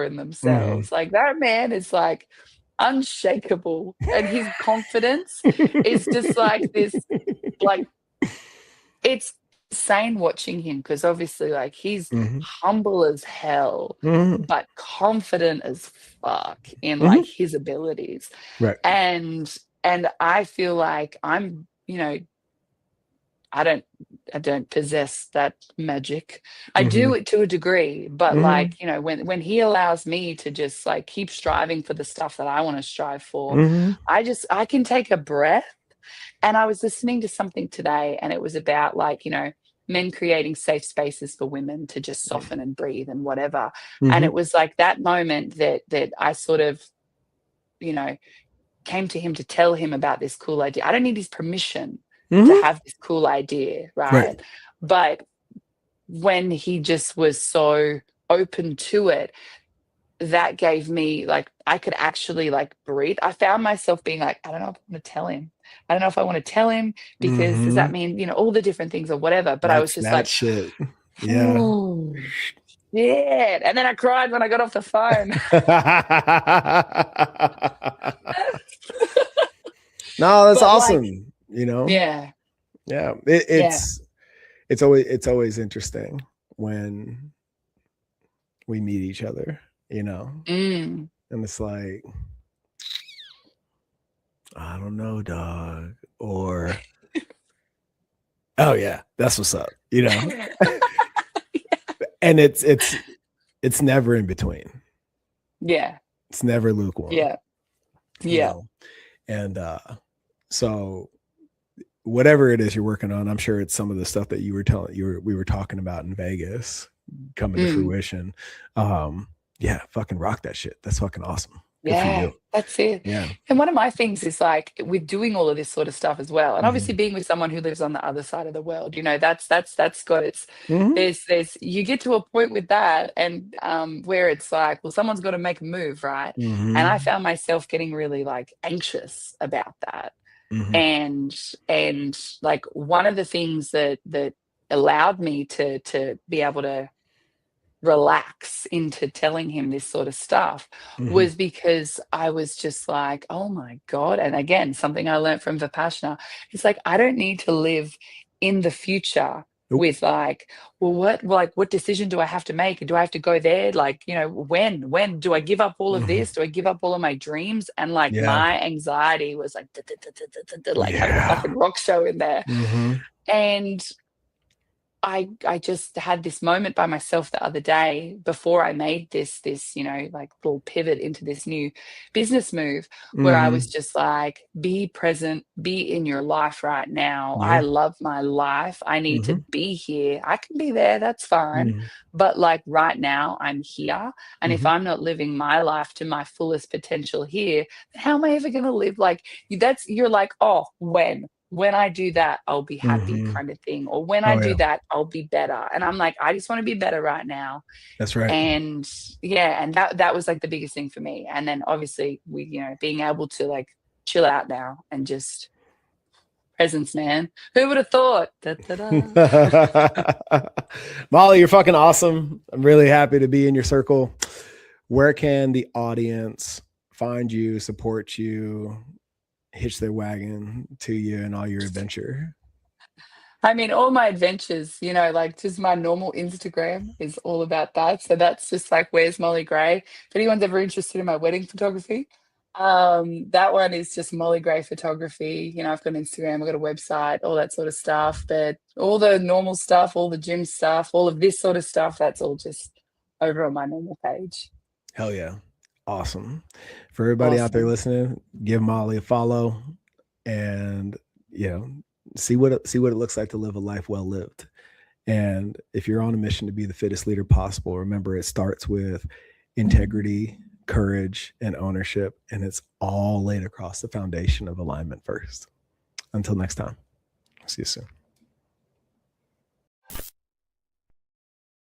in Mm-hmm. themselves. Like that man is like unshakable, and his confidence is just like this, like it's insane watching him because obviously like he's Mm-hmm. humble as hell Mm-hmm. but confident as fuck in Mm-hmm. like his abilities. Right. And I feel like I'm, I don't I don't possess that magic. I Mm-hmm. do it to a degree, but Mm-hmm. like, when he allows me to just like keep striving for the stuff that I want to strive for, Mm-hmm. I can take a breath. And I was listening to something today and it was about like, men creating safe spaces for women to just soften and breathe and whatever. And Mm-hmm. it was like that moment that I sort of, you know, came to him to tell him about this cool idea. I don't need his permission to Mhm. have this cool idea, Right. right? But when he just was so open to it, that gave me like I could actually like breathe. I found myself being like, I don't know if I want to tell him. I don't know if I want to tell him because does that Mhm. mean, all the different things or whatever. But I was That's just that like, shit. Yeah. oh shit. And then I cried when I got off the phone. No, that's But like, awesome. You know? yeah, Yeah. yeah. It's always interesting when we meet each other, Mm. and it's like, I don't know, dog. Or, oh yeah, that's what's up, and it's never in between. Yeah, It's never lukewarm, yeah, you yeah. know. And so whatever it is you're working on, I'm sure it's some of the stuff that we were talking about in Vegas coming to Mm. fruition. Yeah, fucking rock that shit. That's fucking awesome. Good for Yeah, you. that's it. Yeah. And one of my things is like with doing all of this sort of stuff as well, and obviously Mhm. being with someone who lives on the other side of the world, that's got its Mhm. there's you get to a point with that and where it's like, well, someone's got to make a move, right? And I Mhm. found myself getting really like anxious about that. Mhm. And like one of the things that allowed me to be able to relax into telling him this sort of stuff Mhm. was because I was just like, oh my God. And again, something I learned from Vipassana, it's like, I don't need to live in the future Nope. with like, well, what decision do I have to make? Do I have to go there? Like, when do I give up all of Mhm. this? Do I give up all of my dreams? And like Yeah. my anxiety was like, like having a Yeah. fucking rock show in there. Mhm. And I just had this moment by myself the other day before I made this, like little pivot into this new business move where I was Mhm. just like, be present, be in your life right now. I Yeah. love my life. I need to Mhm. be here. I can be there, that's fine. Mhm. But like right now, I'm here. And if Mhm. I'm not living my life to my fullest potential here, then how am I ever going to live? Like, you're like, oh, when I do that, I'll be happy Mhm. kind of thing. Or when I Oh do yeah. that, I'll be better. And I'm like, I just want to be better right now. That's right. And yeah, and that was like the biggest thing for me. And then obviously being able to like chill out now and just presence, man. Who would have thought? Da, da, da. Mollie, you're fucking awesome. I'm really happy to be in your circle. Where can the audience find you, support you, hitch their wagon to you and all your adventure? I mean, all my adventures, like just my normal Instagram is all about that. So that's just like, where's Mollie Gray? If anyone's ever interested in my wedding photography, that one is just Mollie Gray Photography. I've got an Instagram, I've got a website, all that sort of stuff. But all the normal stuff, all the gym stuff, all of this sort of stuff, that's all just over on my normal page. Hell yeah. Awesome. For everybody out there Awesome. listening, give Mollie a follow and you know, see what it looks like to live a life well lived. And if you're on a mission to be the fittest leader possible, remember it starts with integrity, courage, and ownership. And it's all laid across the foundation of alignment first. Until next time, see you soon.